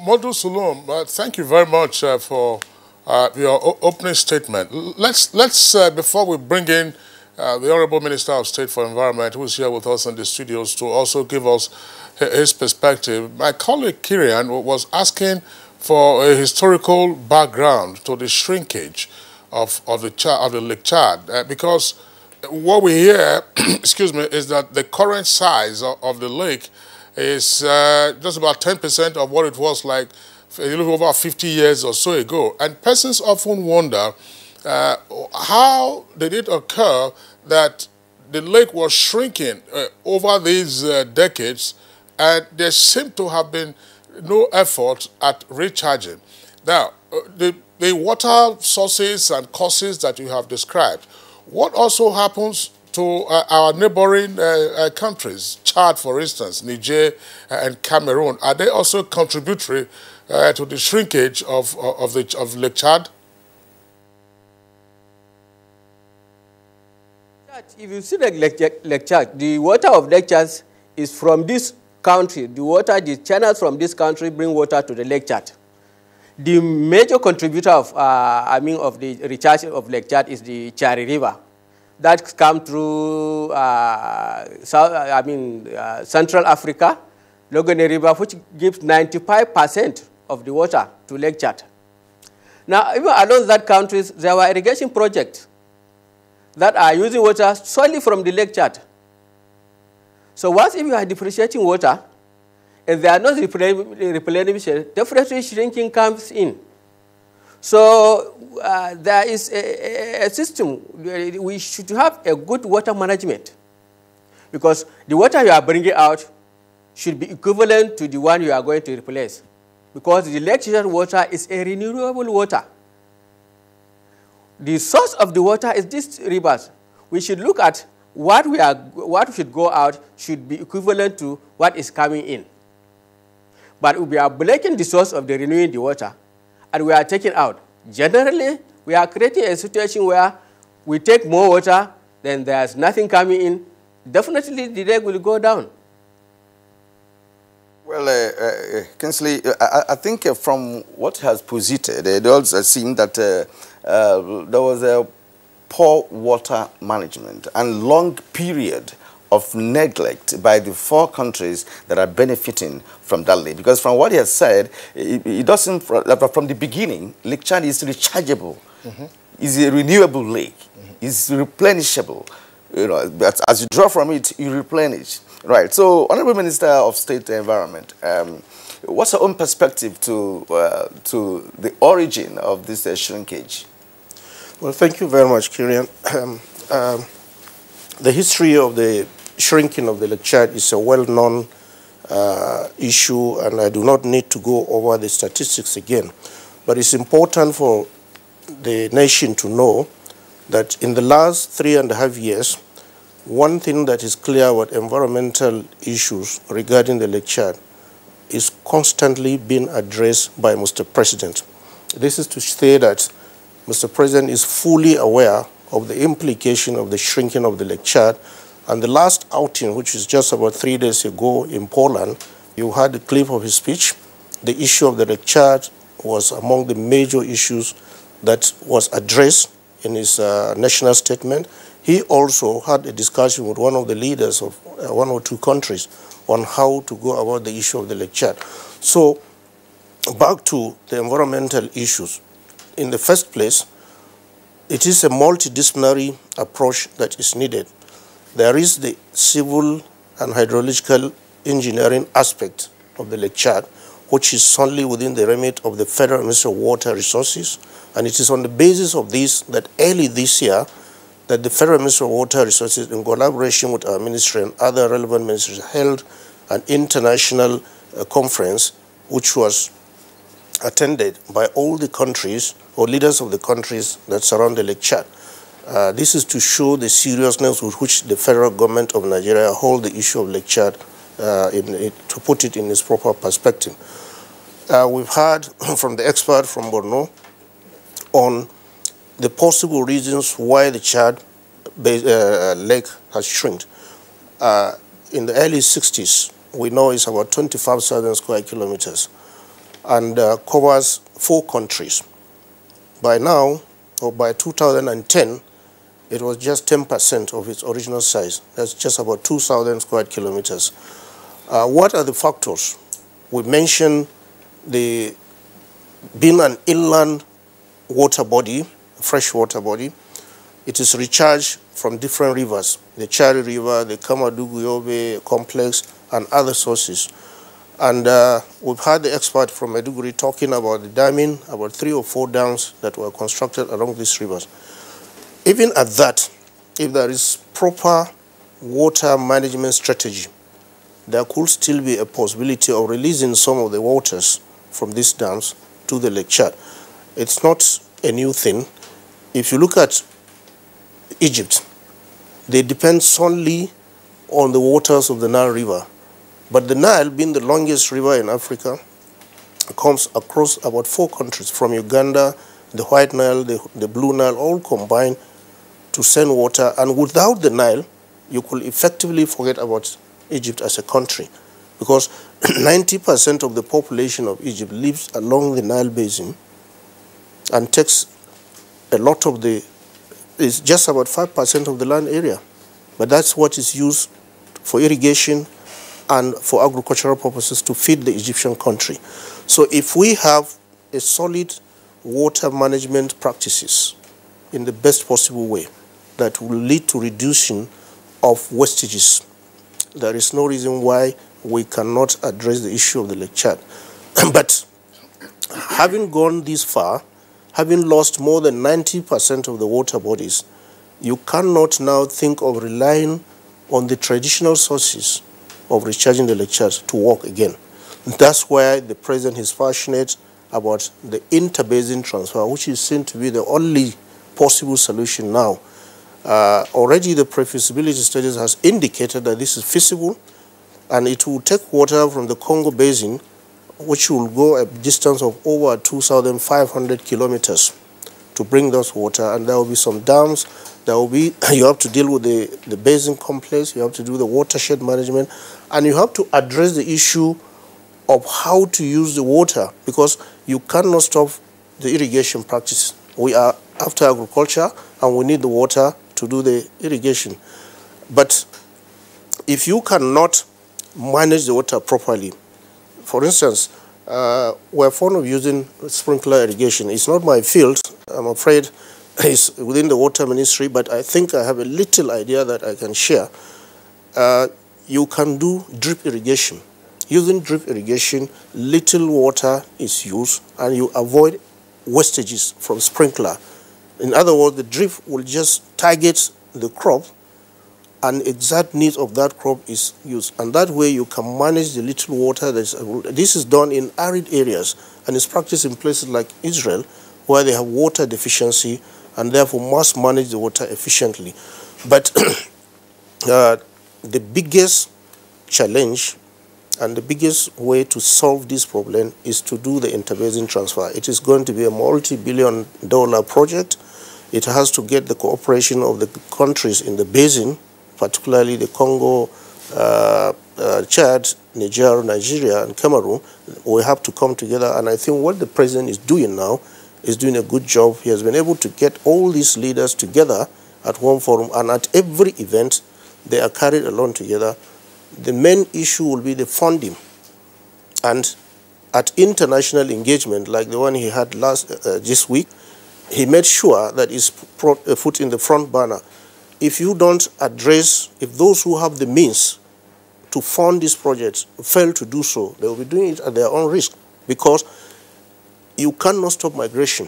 [SPEAKER 2] Modu Sulum, thank you very much for your opening statement. Let's before we bring in the Honorable Minister of State for Environment, who is here with us in the studios, to also give us his perspective. My colleague Kirian was asking for a historical background to the shrinkage of the Lake Chad, because what we hear, excuse me, is that the current size of the lake is just about 10% of what it was like a little over 50 years or so ago. And persons often wonder, how did it occur that the lake was shrinking over these decades, and there seemed to have been no effort at recharging? Now, the water sources and causes that you have described, what also happens to our neighboring countries, Chad, for instance, Niger and Cameroon? Are they also contributory to the shrinkage of Lake Chad?
[SPEAKER 1] If you see Lake Chad, the water of Lake Chad is from this country. The channels from this country bring water to the Lake Chad. The major contributor of the recharge of Lake Chad is the Chari River. That comes through Central Africa, Logone River, which gives 95% of the water to Lake Chad. Now, even along that countries, there were irrigation projects that are using water solely from the Lake Chad. So once if you are depreciating water, and they are not replenishing, definitely shrinking comes in. So there is a system. We should have a good water management, because the water you are bringing out should be equivalent to the one you are going to replace, because the Lake Chad water is a renewable water. The source of the water is these rivers. We should look at what should go out should be equivalent to what is coming in. But we are breaking the source of the renewing the water, and we are taking out. Generally, we are creating a situation where we take more water, then there's nothing coming in. Definitely, the lake will go down.
[SPEAKER 22] Well, Kinsley, I think from what has posited, it does seem that there was a poor water management and long period of neglect by the 4 countries that are benefiting from that lake. Because from what he has said, it doesn't, from the beginning, Lake Chad is rechargeable. It's a renewable lake. It's replenishable. You know, but as you draw from it, you replenish. Right. So, Honorable Minister of State Environment, what's your own perspective to the origin of this shrinkage?
[SPEAKER 14] Well, thank you very much, Kirian. The history of the shrinking of the Lake Chad is a well-known issue, and I do not need to go over the statistics again. But it's important for the nation to know that in the last 3.5 years, one thing that is clear about environmental issues regarding the Lake Chad is constantly being addressed by Mr. President. This is to say that Mr. President is fully aware of the implication of the shrinking of the Lake Chad. And the last outing, which is just about 3 days ago in Poland, you had a clip of his speech. The issue of the Lake Chad was among the major issues that was addressed in his national statement. He also had a discussion with one of the leaders of 1 or 2 countries on how to go about the issue of the Lake Chad. So back to the environmental issues. In the first place, it is a multidisciplinary approach that is needed. There is the civil and hydrological engineering aspect of the Lake Chad, which is solely within the remit of the Federal Ministry of Water Resources. And it is on the basis of this that early this year, that the Federal Ministry of Water Resources, in collaboration with our ministry and other relevant ministries, held an international conference which was attended by all the countries or leaders of the countries that surround the Lake Chad. This is to show the seriousness with which the federal government of Nigeria hold the issue of Lake Chad, to put it in its proper perspective. We've heard from the expert from Borno on the possible reasons why the Chad lake has shrunk. In the early 60s, we know it's about 25,000 square kilometers. and covers 4 countries. By now, or by 2010, it was just 10% of its original size. That's just about 2,000 square kilometers. What are the factors? We mentioned the being an inland water body, fresh water body. It is recharged from different rivers, the Chari River, the Kamadugu-Yobe complex, and other sources. And we've had the expert from Maiduguri talking about the damming, about 3 or 4 dams that were constructed along these rivers. Even at that, if there is proper water management strategy, there could still be a possibility of releasing some of the waters from these dams to the Lake Chad. It's not a new thing. If you look at Egypt, they depend solely on the waters of the Nile River. But the Nile, being the longest river in Africa, comes across about 4 countries, from Uganda, the White Nile, the Blue Nile, all combined to send water. And without the Nile, you could effectively forget about Egypt as a country, because 90% of the population of Egypt lives along the Nile basin and takes a lot of it's just about 5% of the land area. But that's what is used for irrigation and for agricultural purposes to feed the Egyptian country. So if we have a solid water management practices in the best possible way that will lead to reducing of wastages, there is no reason why we cannot address the issue of the Lake Chad. But having gone this far, having lost more than 90% of the water bodies, you cannot now think of relying on the traditional sources of recharging the Lake Chad to work again. That's why the President is passionate about the interbasin transfer, which is seen to be the only possible solution now. Already the pre-feasibility studies has indicated that this is feasible, and it will take water from the Congo Basin, which will go a distance of over 2,500 kilometers to bring those water. And there will be some dams. There will be, you have to deal with the basin complex, you have to do the watershed management, and you have to address the issue of how to use the water, because you cannot stop the irrigation practice. We are after agriculture, and we need the water to do the irrigation. But if you cannot manage the water properly, for instance, we're fond of using sprinkler irrigation. It's not my field, I'm afraid. It's within the water ministry, but I think I have a little idea that I can share. You can do drip irrigation. Using drip irrigation, little water is used, and you avoid wastages from sprinkler. In other words, the drip will just target the crop, and exact needs of that crop is used. And that way you can manage the little water. This is done in arid areas, and it's practiced in places like Israel, where they have water deficiency and therefore must manage the water efficiently. But the biggest challenge and the biggest way to solve this problem is to do the interbasin transfer. It is going to be a multi-billion-dollar project. It has to get the cooperation of the countries in the basin, particularly the Congo, Chad, Niger, Nigeria, and Cameroon. We have to come together, and I think what the President is doing now is doing a good job. He has been able to get all these leaders together at one forum, and at every event, they are carried along together. The main issue will be the funding. And at international engagement, like the one he had this week, he made sure that he's put in the front burner. If you don't address, if those who have the means to fund this project fail to do so, they will be doing it at their own risk, because you cannot stop migration.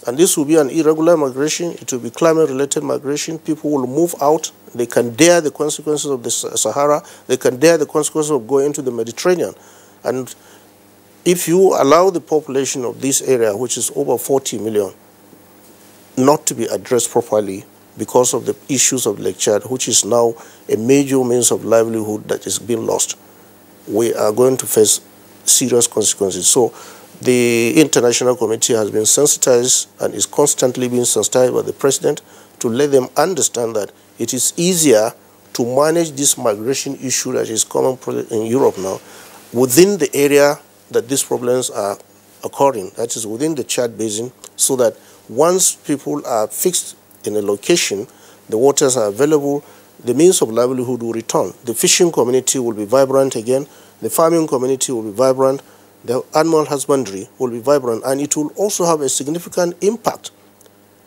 [SPEAKER 14] And this will be an irregular migration. It will be climate-related migration. People will move out. They can dare the consequences of the Sahara. They can dare the consequences of going into the Mediterranean. And if you allow the population of this area, which is over 40 million, not to be addressed properly because of the issues of Lake Chad, which is now a major means of livelihood that is being lost, we are going to face serious consequences. So the international community has been sensitized and is constantly being sensitized by the President to let them understand that it is easier to manage this migration issue that is common in Europe now within the area that these problems are occurring, that is within the Chad Basin, so that once people are fixed in a location, the waters are available, the means of livelihood will return. The fishing community will be vibrant again, the farming community will be vibrant, the animal husbandry will be vibrant, and it will also have a significant impact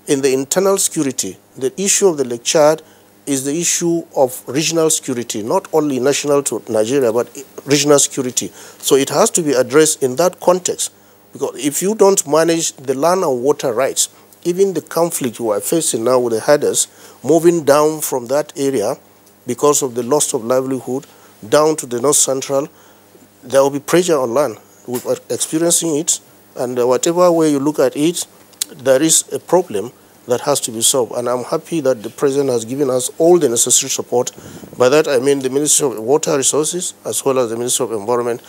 [SPEAKER 14] in the internal security. The issue of the Lake Chad is the issue of regional security, not only national to Nigeria, but regional security. So it has to be addressed in that context, because if you don't manage the land and water rights, even the conflict we are facing now with the herders moving down from that area because of the loss of livelihood down to the north central, there will be pressure on land. We're experiencing it, and whatever way you look at it, there is a problem that has to be solved. And I'm happy that the President has given us all the necessary support. By that I mean the Ministry of Water Resources as well as the Ministry of Environment.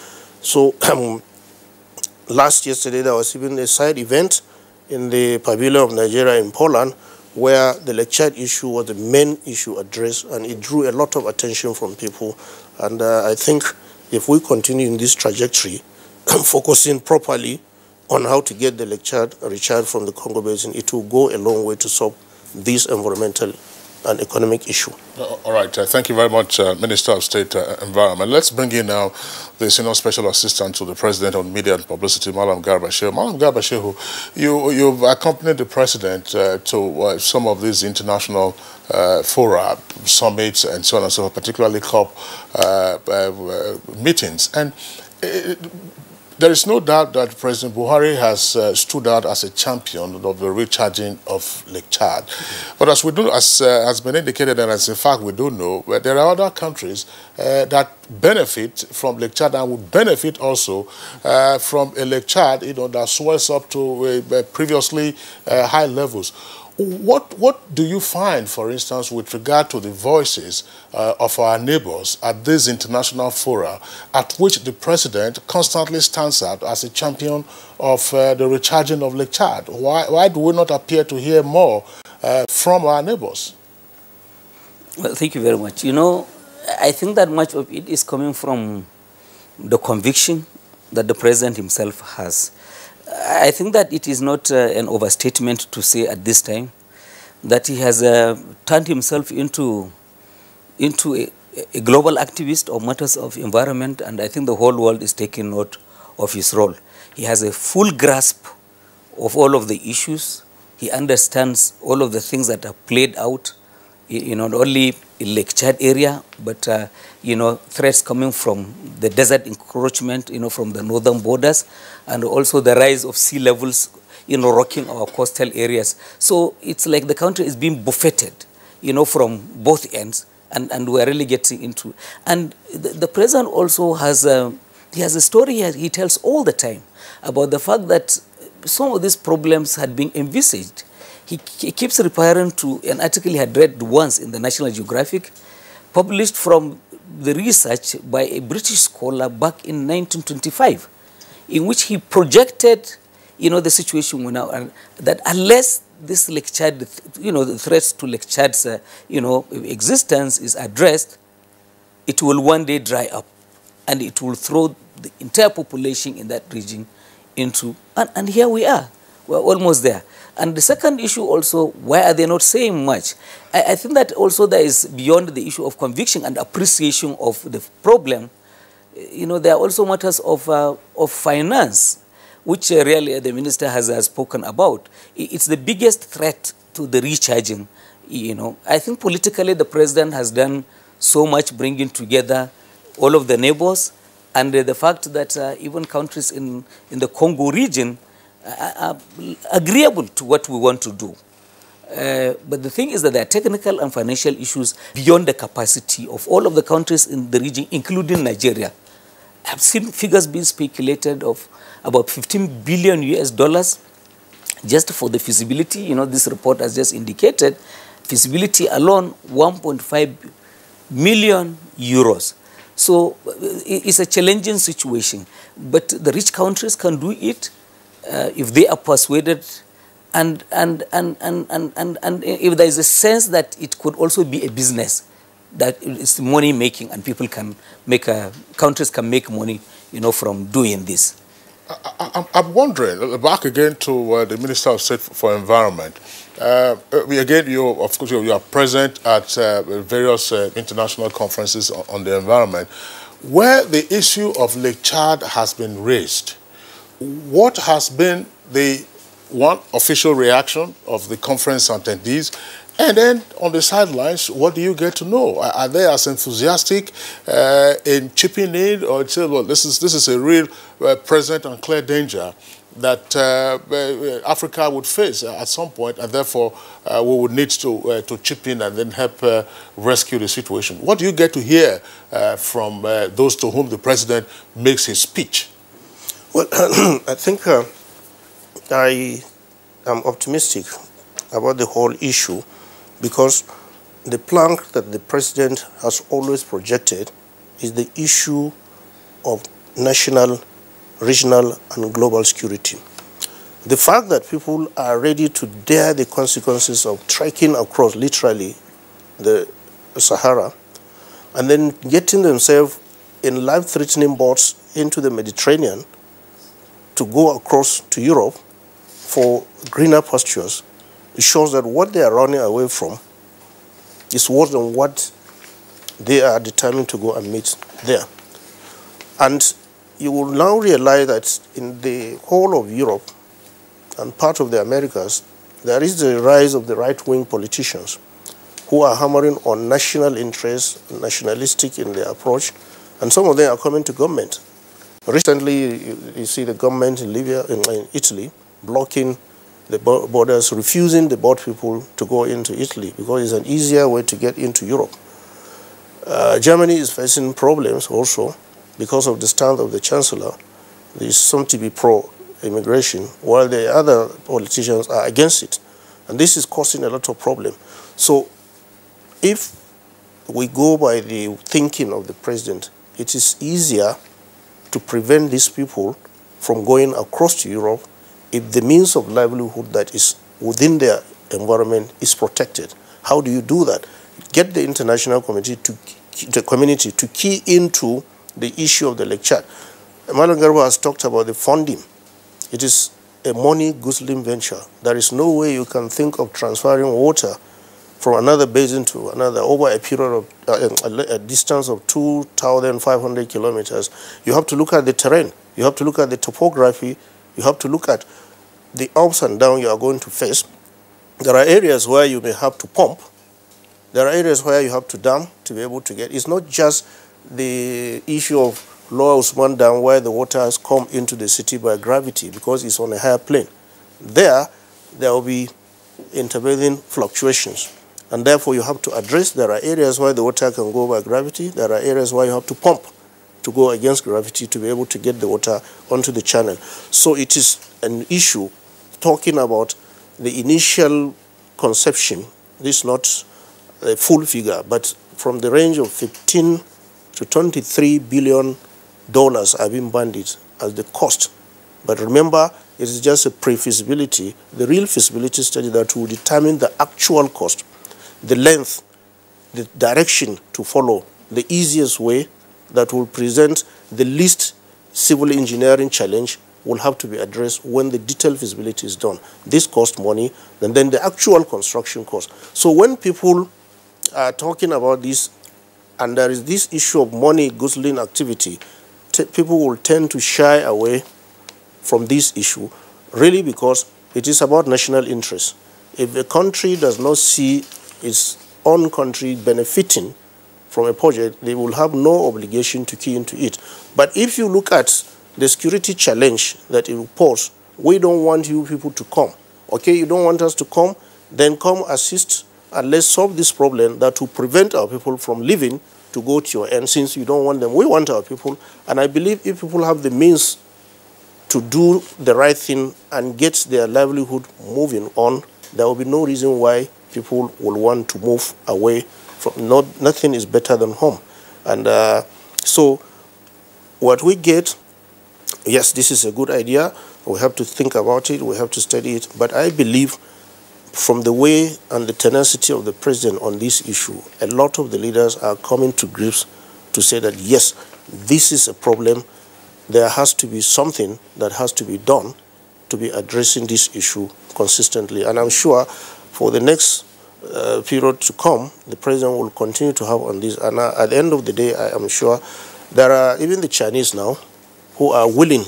[SPEAKER 14] So yesterday there was even a side event in the Pavilion of Nigeria in Poland, where the Lake Chad issue was the main issue addressed, and it drew a lot of attention from people. And I think if we continue in this trajectory, focusing properly on how to get the Lake Chad recharged from the Congo Basin, it will go a long way to solve this environmental and economic issue.
[SPEAKER 2] All right. Thank you very much, Minister of State Environment. Let's bring in now the Senior Special Assistant to the President on Media and Publicity, Malam Garba Shehu. Malam Garba Shehu, you've accompanied the President to some of these international fora, summits, and so on and so forth, particularly COP meetings. And there is no doubt that President Buhari has stood out as a champion of the recharging of Lake Chad. But as we do, as has been indicated, and as in fact we do know, there are other countries that benefit from Lake Chad and would benefit also from a Lake Chad, that swells up to previously high levels. What do you find, for instance, with regard to the voices of our neighbors at these international fora, at which the President constantly stands out as a champion of the recharging of Lake Chad? Why do we not appear to hear more from our neighbors?
[SPEAKER 13] Well, thank you very much. I think that much of it is coming from the conviction that the President himself has. I think that it is not an overstatement to say at this time that he has turned himself into a global activist of matters of environment, and I think the whole world is taking note of his role. He has a full grasp of all of the issues. He understands all of the things that are played out, not only in Lake Chad area, but threats coming from the desert encroachment, from the northern borders, and also the rise of sea levels, rocking our coastal areas. So it's like the country is being buffeted, from both ends, and we're really getting into. And the President also has he has a story he tells all the time about the fact that some of these problems had been envisaged. He keeps referring to an article he had read once in the National Geographic, published from the research by a British scholar back in 1925, in which he projected, the situation now, that unless this Lake Chad, the threats to Lake Chad's, existence is addressed, it will one day dry up, and it will throw the entire population in that region into, and here we are. We're almost there. And the second issue also, why are they not saying much? I think that also there is beyond the issue of conviction and appreciation of the problem. There are also matters of finance, which really the minister has spoken about. It's the biggest threat to the recharging. I think politically the President has done so much, bringing together all of the neighbors, and the fact that even countries in the Congo region are agreeable to what we want to do. But the thing is that there are technical and financial issues beyond the capacity of all of the countries in the region, including Nigeria. I've seen figures being speculated of about 15 billion US dollars just for the feasibility. This report has just indicated feasibility alone 1.5 million euros. So it's a challenging situation, but the rich countries can do it if they are persuaded, and if there is a sense that it could also be a business, that it's money making, and people can make countries can make money, from doing this.
[SPEAKER 2] I'm wondering, back again to the Minister of State for Environment. Again, of course, you are present at various international conferences on the environment, where the issue of Lake Chad has been raised. What has been the one official reaction of the conference attendees? And then on the sidelines, what do you get to know? Are they as enthusiastic in chipping in, or say, well, this is a real present and clear danger that Africa would face at some point, and therefore we would need to chip in and then help rescue the situation? What do you get to hear from those to whom the president makes his speech?
[SPEAKER 14] Well, I think I am optimistic about the whole issue, because the plank that the president has always projected is the issue of national, regional, and global security. The fact that people are ready to dare the consequences of trekking across, literally, the Sahara, and then getting themselves in life-threatening boats into the Mediterranean to go across to Europe for greener pastures, it shows that what they are running away from is worse than what they are determined to go and meet there. And you will now realize that in the whole of Europe and part of the Americas, there is the rise of the right-wing politicians who are hammering on national interests, nationalistic in their approach, and some of them are coming to government. Recently, you see the government in Libya, in Italy, blocking the borders, refusing the boat people to go into Italy because it's an easier way to get into Europe. Germany is facing problems also because of the stand of the Chancellor. There is some to be pro-immigration, while the other politicians are against it. And this is causing a lot of problem. So if we go by the thinking of the president, it is easier to prevent these people from going across to Europe if the means of livelihood that is within their environment is protected. How do you do that? Get the international community to key into the issue of the Lake Chad. Malam Garba has talked about the funding. It is a money-guzzling venture. There is no way you can think of transferring water from another basin to another over a period of a distance of 2,500 kilometers. You have to look at the terrain. You have to look at the topography. You have to look at the ups and downs you are going to face. There are areas where you may have to pump. There are areas where you have to dam to be able to get. It's not just the issue of Lower Usman Dam where the water has come into the city by gravity because it's on a higher plane. There will be intervening fluctuations. And therefore you have to address, there are areas where the water can go by gravity. There are areas where you have to pump to go against gravity to be able to get the water onto the channel. So it is an issue talking about the initial conception. This is not a full figure, but from the range of 15 to $23 billion are being banded as the cost. But remember, it is just a pre-feasibility, the real feasibility study that will determine the actual cost, the length, the direction to follow, the easiest way that will present the least civil engineering challenge will have to be addressed when the detailed feasibility is done. This costs money, and then the actual construction cost. So when people are talking about this, and there is this issue of money-guzzling activity, people will tend to shy away from this issue, really because it is about national interest. If a country does not see its own country benefiting from a project, they will have no obligation to key into it. But if you look at the security challenge that it will pose, we don't want you people to come. Okay, you don't want us to come, then come assist and let's solve this problem that will prevent our people from leaving to go to your end. Since you don't want them, we want our people. And I believe if people have the means to do the right thing and get their livelihood moving on, there will be no reason why people will want to move away from. Nothing is better than home. And so what we get, yes, this is a good idea. We have to think about it. We have to study it. But I believe from the way and the tenacity of the president on this issue, a lot of the leaders are coming to grips to say that, yes, this is a problem. there has to be something that has to be done to be addressing this issue consistently. And I'm sure for the next period to come, the president will continue to have on this. And at the end of the day, I am sure there are even the Chinese now who are willing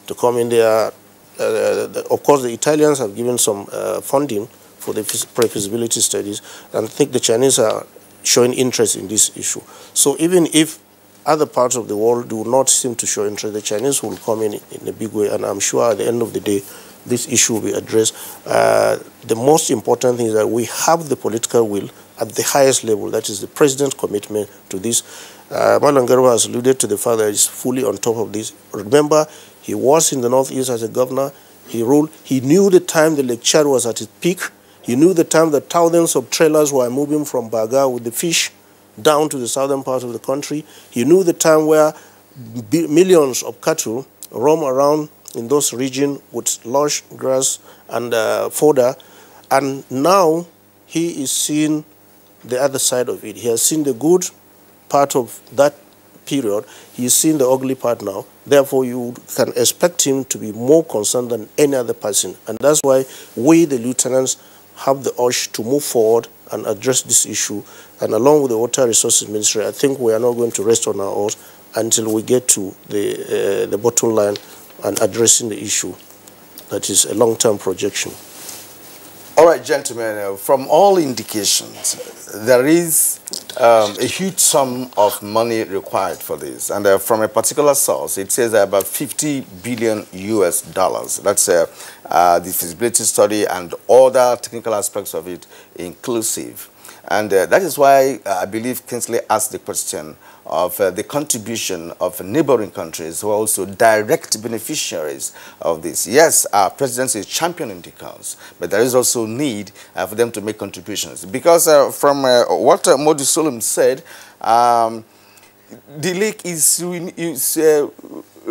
[SPEAKER 14] to come in there. Of course, the Italians have given some funding for the pre-feasibility studies, and I think the Chinese are showing interest in this issue. So even if other parts of the world do not seem to show interest, the Chinese will come in a big way, and I'm sure at the end of the day, this issue will be addressed. The most important thing is that we have the political will at the highest level, that is the president's commitment to this. Malam Garba has alluded to the fact that he's fully on top of this. Remember, he was in the Northeast as a governor, he ruled, he knew the time the Lake Chad was at its peak, he knew the time that thousands of trailers were moving from Baga with the fish down to the southern part of the country. He knew the time where millions of cattle roam around in those regions with lush grass and fodder. And now he is seeing the other side of it. He has seen the good part of that period. He is seeing the ugly part now. Therefore, you can expect him to be more concerned than any other person. And that's why we, the lieutenants, have the urge to move forward and address this issue. And along with the Water Resources Ministry, I think we are not going to rest on our oars until we get to the bottom line and addressing the issue. That is a long-term projection.
[SPEAKER 22] All right, gentlemen, from all indications, there is a huge sum of money required for this. And from a particular source, it says about 50 billion US dollars. That's the feasibility study and other technical aspects of it inclusive. And that is why I believe Kingsley asked the question of the contribution of neighboring countries who are also direct beneficiaries of this. Yes, our presidency is championing the cause, but there is also need for them to make contributions. Because from what Modi Solom said, the lake is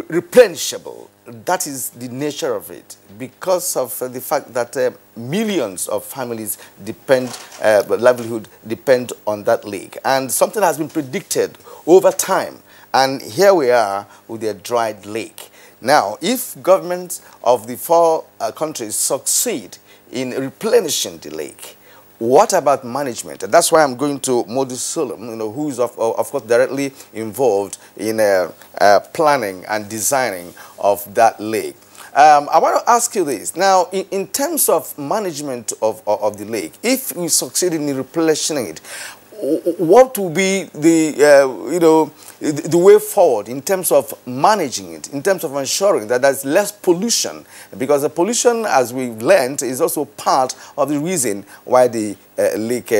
[SPEAKER 22] replenishable. That is the nature of it, because of the fact that millions of families depend, livelihood depend on that lake. And something has been predicted over time. And here we are with a dried lake. Now, if governments of the four countries succeed in replenishing the lake, what about management? And that's why I'm going to Modi Solom, who is of course directly involved in planning and designing of that lake. I want to ask you this. Now, in terms of management of the lake, if we succeed in replenishing it, what will be the way forward in terms of managing it, in terms of ensuring that there's less pollution? Because the pollution, as we've learned, is also part of the reason why the lake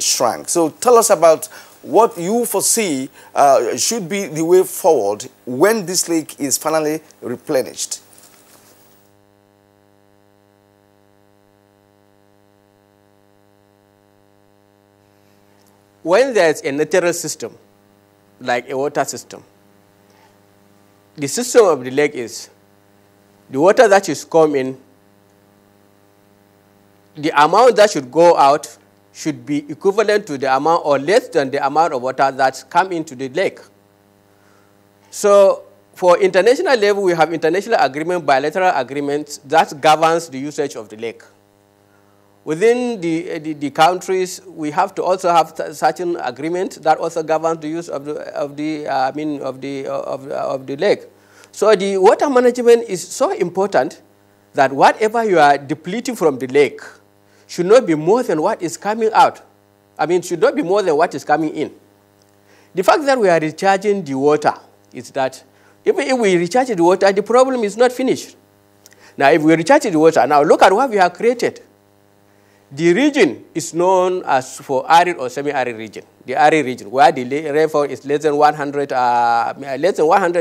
[SPEAKER 22] shrank. So tell us about what you foresee should be the way forward when this lake is finally replenished.
[SPEAKER 1] When there's a natural system, like a water system, the system of the lake is the water that is coming, the amount that should go out should be equivalent to the amount or less than the amount of water that's come into the lake. So for international level, we have international agreement, bilateral agreements that governs the usage of the lake. Within the countries, we have to also have certain agreements that also govern the use of the lake. So the water management is so important that whatever you are depleting from the lake should not be more than what is coming out. Should not be more than what is coming in. The fact that we are recharging the water is that even if we recharge the water, the problem is not finished. Now, if we recharge the water, now look at what we have created. The region is known as for arid or semi-arid region. The arid region, where the rainfall is less than 100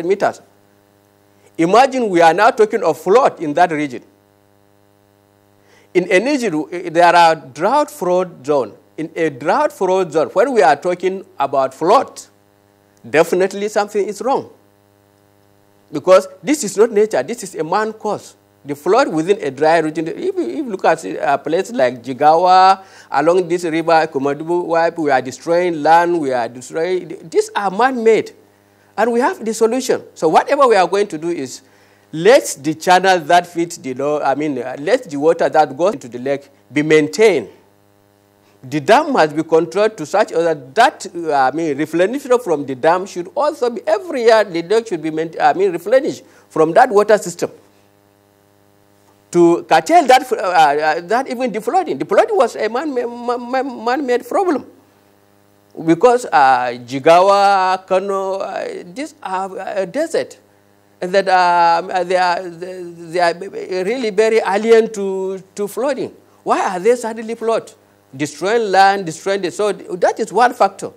[SPEAKER 1] meters. Imagine we are now talking of flood in that region. In a region, there are drought-prone zones. In a drought-prone zone, when we are talking about flood, definitely something is wrong. Because this is not nature, this is a man cause. The flood within a dry region, if you look at a place like Jigawa, along this river, Komadubu, where we are destroying land, we are destroying, these are man-made. And we have the solution. So whatever we are going to do is, let the channel that feeds the let the water that goes into the lake be maintained. The dam must be controlled to such that replenishment from the dam should also be every year. The lake should be replenished from that water system to curtail that even the flooding. The flooding was a man-made problem because Jigawa, Kano, these are desert, and that they are really very alien to flooding. Why are they suddenly flood? Destroying land, destroying the soil. That is one factor.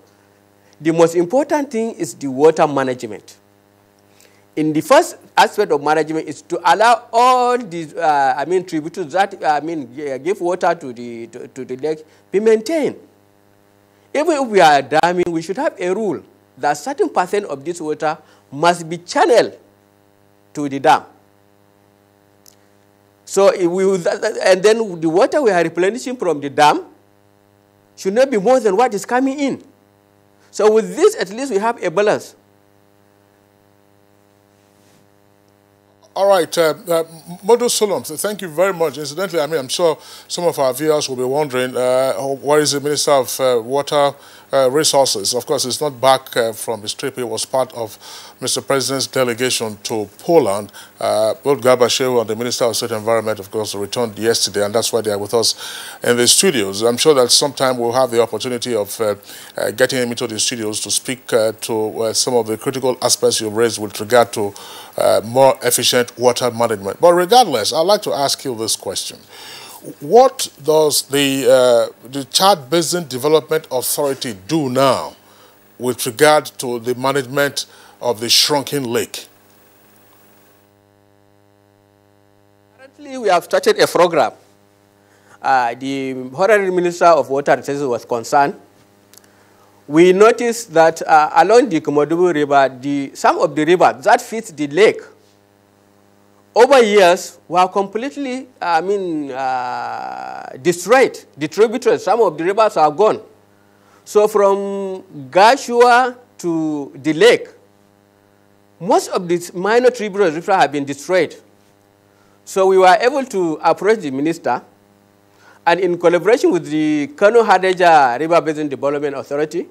[SPEAKER 1] The most important thing is the water management. In the first aspect of management is to allow all these tributaries that give water to the lake be maintained. Even if we are damming, we should have a rule that certain percent of this water must be channeled to the dam. So and then the water we are replenishing from the dam should not be more than what is coming in. So with this, at least we have a balance.
[SPEAKER 2] All right, Modu Solom, thank you very much. Incidentally, I'm sure some of our viewers will be wondering, where is the Minister of Water Resources? Of course, it's not back from his trip. He was part of Mr. President's delegation to Poland. Both Gabashew and the Minister of State Environment, of course, returned yesterday, and that's why they are with us in the studios. I'm sure that sometime we'll have the opportunity of getting him into the studios to speak to some of the critical aspects you raised with regard to more efficient water management. But regardless, I'd like to ask you this question. What does the Chad Basin Development Authority do now with regard to the management of the shrunken lake?
[SPEAKER 1] Currently, we have started a program. The Honorary Minister of Water Resources was concerned. We noticed that along the Komodobu River, some of the rivers that feed the lake over years were completely, destroyed. The tributaries, some of the rivers are gone. So from Gashua to the lake, most of these minor tributaries have been destroyed. So we were able to approach the minister, and in collaboration with the Kano Hadeja River Basin Development Authority,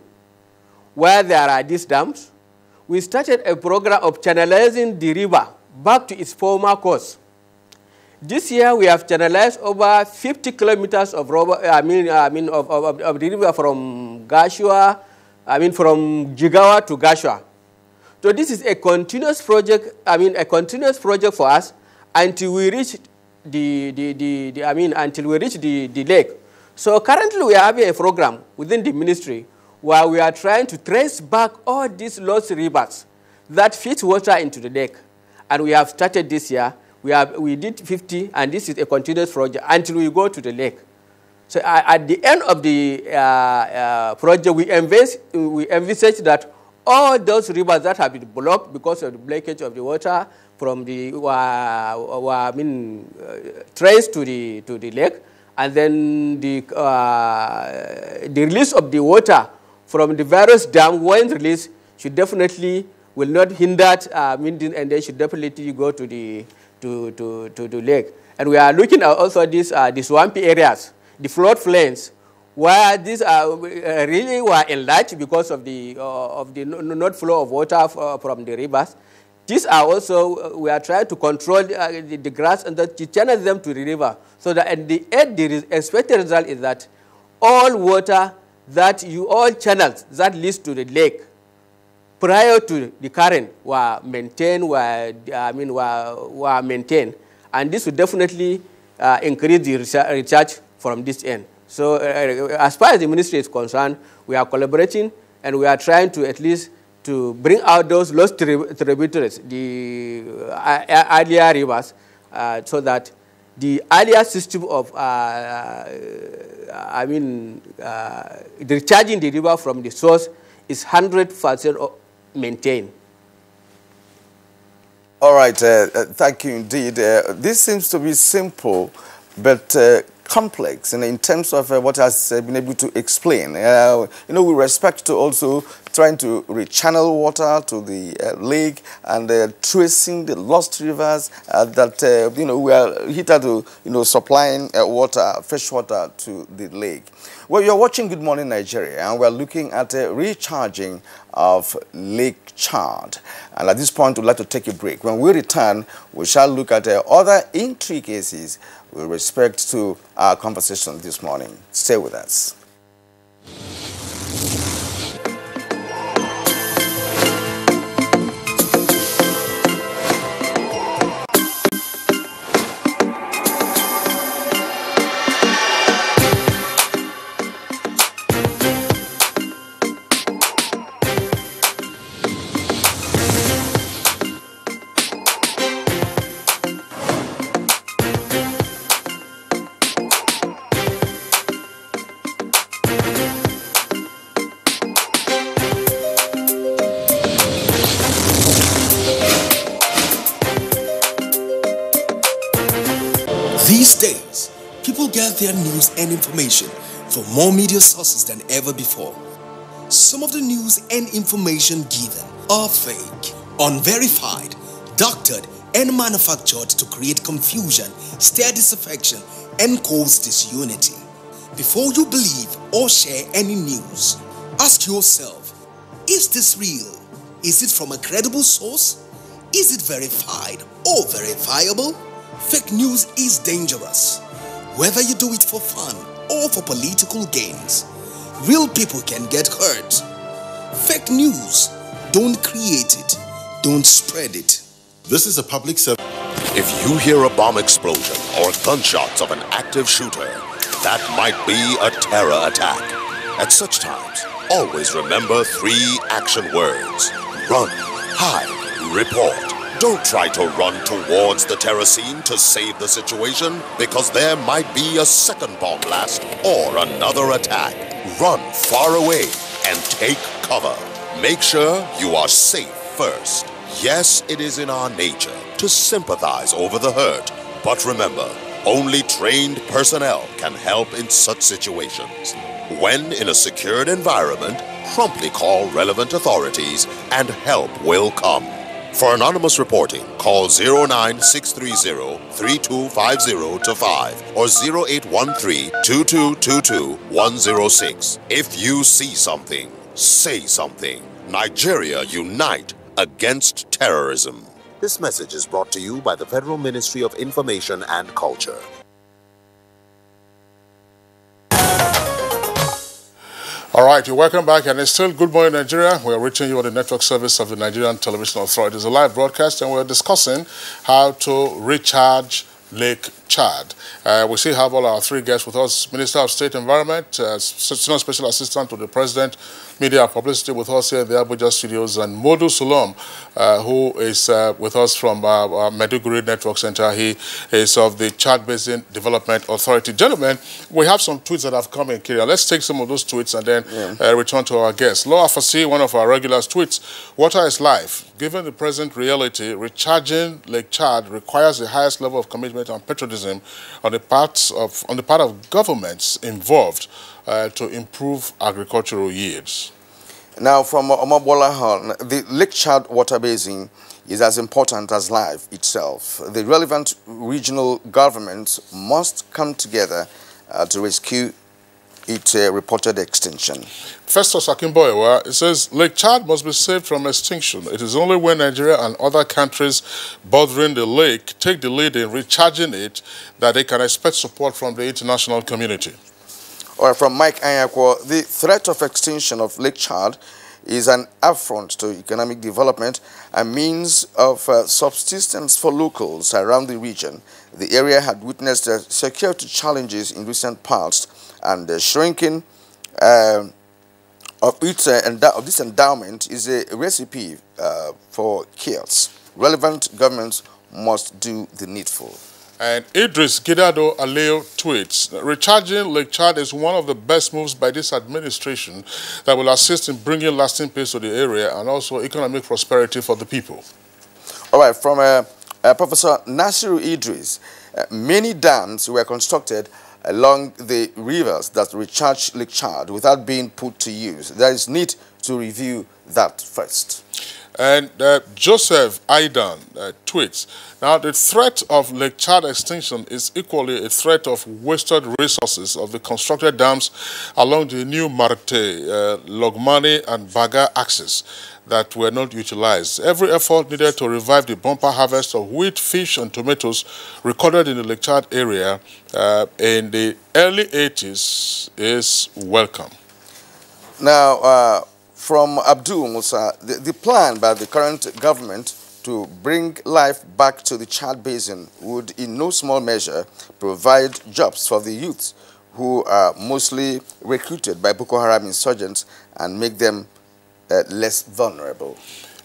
[SPEAKER 1] where there are these dams, we started a program of channelizing the river back to its former course. This year, we have channelized over 50 kilometers of the river from Gashua, from Jigawa to Gashua. So this is a continuous project. A continuous project for us until we reach the lake. So currently, we are having a program within the ministry where we are trying to trace back all these lost rivers that feed water into the lake. And we have started this year. We did 50, and this is a continuous project until we go to the lake. So at the end of the project, we envisage that all those rivers that have been blocked because of the blockage of the water from the traced to the lake, and then the release of the water from the various dams, when released, should definitely will not hinder and they should definitely go to the lake. And we are looking at also these swampy areas, the floodplains, where these really were enlarged because of the not flow of water from the rivers. These are also, we are trying to control the grass and to channel them to the river, so that at the end, the expected result is that all water all channels that leads to the lake prior to the current were maintained, were maintained, and this would definitely increase the recharge from this end. So as far as the ministry is concerned, we are collaborating, and we are trying to at least to bring out those lost tributaries, the earlier rivers, so that the earlier system of recharging the river from the source is 100% maintained.
[SPEAKER 22] All right, thank you indeed. This seems to be simple, but complex in terms of what has been able to explain. With respect to also trying to rechannel water to the lake and tracing the lost rivers that, we are here to, supplying fresh water to the lake. Well, you're watching Good Morning Nigeria, and we're looking at recharging of Lake Chad. And at this point, we'd like to take a break. When we return, we shall look at other intricacies with respect to our conversation this morning. Stay with us.
[SPEAKER 28] These days, people get their news and information from more media sources than ever before. Some of the news and information given are fake, unverified, doctored, and manufactured to create confusion, stir disaffection, and cause disunity. Before you believe or share any news, ask yourself, is this real? Is it from a credible source? Is it verified or verifiable? Fake news is dangerous, whether you do it for fun or for political gains. Real people can get hurt. Fake news, don't create it, don't spread it.
[SPEAKER 29] This is a public service. If you hear a bomb explosion or gunshots of an active shooter, that might be a terror attack. At such times, always remember 3 action words: run, hide, report. Don't try to run towards the terror scene to save the situation, because there might be a second bomb blast or another attack. Run far away and take cover. Make sure you are safe first. Yes, it is in our nature to sympathize over the hurt, but remember, only trained personnel can help in such situations. When in a secured environment, promptly call relevant authorities and help will come. For anonymous reporting, call 09630-3250-5 or 0813-2222-106. If you see something, say something. Nigeria unite against terrorism. This message is brought to you by the Federal Ministry of Information and Culture.
[SPEAKER 2] All right, you're welcome back, and it's still Good Morning Nigeria. We are reaching you on the network service of the Nigerian Television Authority. It's a live broadcast, and we're discussing how to recharge Lake Chad. We still have all our 3 guests with us. Minister of State Environment, Senior Special Assistant to the President, Media and Publicity with us here in the Abuja studios, and Modu Sulom, who is with us from Maiduguri Network Center. He is of the Chad Basin Development Authority. Gentlemen, we have some tweets that have come in, Kyria. Let's take some of those tweets and then return to our guests. Loa Fasi, one of our regulars, tweets, "Water is life. Given the present reality, recharging Lake Chad requires the highest level of commitment and patriotism on the part of governments involved to improve agricultural yields."
[SPEAKER 22] Now, from Omobola Hall, the Lake Chad water basin is as important as life itself. The relevant regional governments must come together to rescue its reported extinction.
[SPEAKER 2] Festus Akimboyewa, it says, Lake Chad must be saved from extinction. It is only when Nigeria and other countries bordering the lake take the lead in recharging it that they can expect support from the international community.
[SPEAKER 22] Or from Mike Anyakwo, the threat of extinction of Lake Chad is an affront to economic development and means of subsistence for locals around the region. The area had witnessed security challenges in recent past, and the shrinking of this endowment is a recipe for chaos. Relevant governments must do the needful.
[SPEAKER 2] And Idris Gidado Aleo tweets, recharging Lake Chad is one of the best moves by this administration that will assist in bringing lasting peace to the area and also economic prosperity for the people.
[SPEAKER 22] All right, from Professor Nasiru Idris, many dams were constructed along the rivers that recharge Lake Chad without being put to use. There is need to review that first.
[SPEAKER 2] And Joseph Aidan tweets, now the threat of Lake Chad extinction is equally a threat of wasted resources of the constructed dams along the new Marte, Logmani and Baga axis that were not utilized. Every effort needed to revive the bumper harvest of wheat, fish and tomatoes recorded in the Lake Chad area in the early 80s is welcome.
[SPEAKER 22] Now, from Abdul Musa, the plan by the current government to bring life back to the Chad Basin would in no small measure provide jobs for the youths who are mostly recruited by Boko Haram insurgents and make them less vulnerable.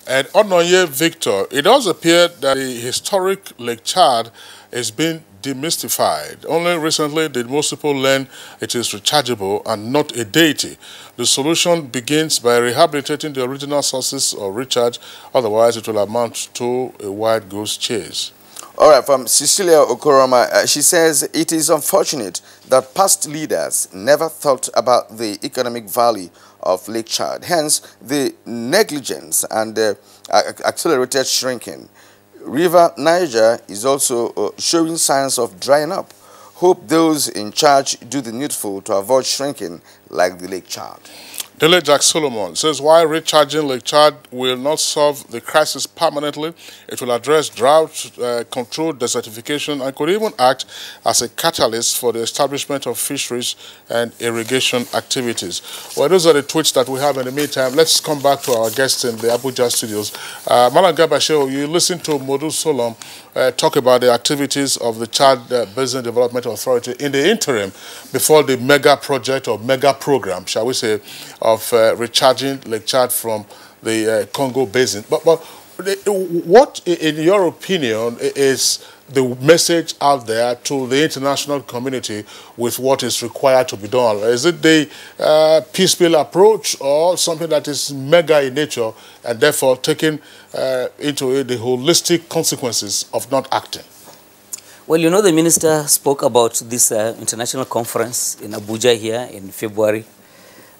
[SPEAKER 2] And Onoye Victor, it does appear that the historic Lake Chad is being demystified. Only recently did most people learn it is rechargeable and not a deity. The solution begins by rehabilitating the original sources of recharge, otherwise it will amount to a wild goose chase.
[SPEAKER 22] All right, from Cecilia Okoroma, she says, it is unfortunate that past leaders never thought about the economic value of Lake Chad, hence the negligence and accelerated shrinking. River Niger is also showing signs of drying up. Hope those in charge do the needful to avoid shrinking like the Lake Chad.
[SPEAKER 2] Dele Jack Solomon says, while recharging Lake Chad will not solve the crisis permanently, it will address drought, control desertification, and could even act as a catalyst for the establishment of fisheries and irrigation activities. Well, those are the tweets that we have in the meantime. Let's come back to our guests in the Abuja studios. Malam Gabashe, you listened to Modu Solom talk about the activities of the Chad Basin Development Authority in the interim before the mega project or mega program, shall we say, of recharging Lake Chad from the Congo Basin. But what, in your opinion, is the message out there to the international community with what is required to be done? Is it the piecemeal approach or something that is mega in nature and therefore taking into it the holistic consequences of not acting?
[SPEAKER 13] Well, you know, the minister spoke about this international conference in Abuja here in February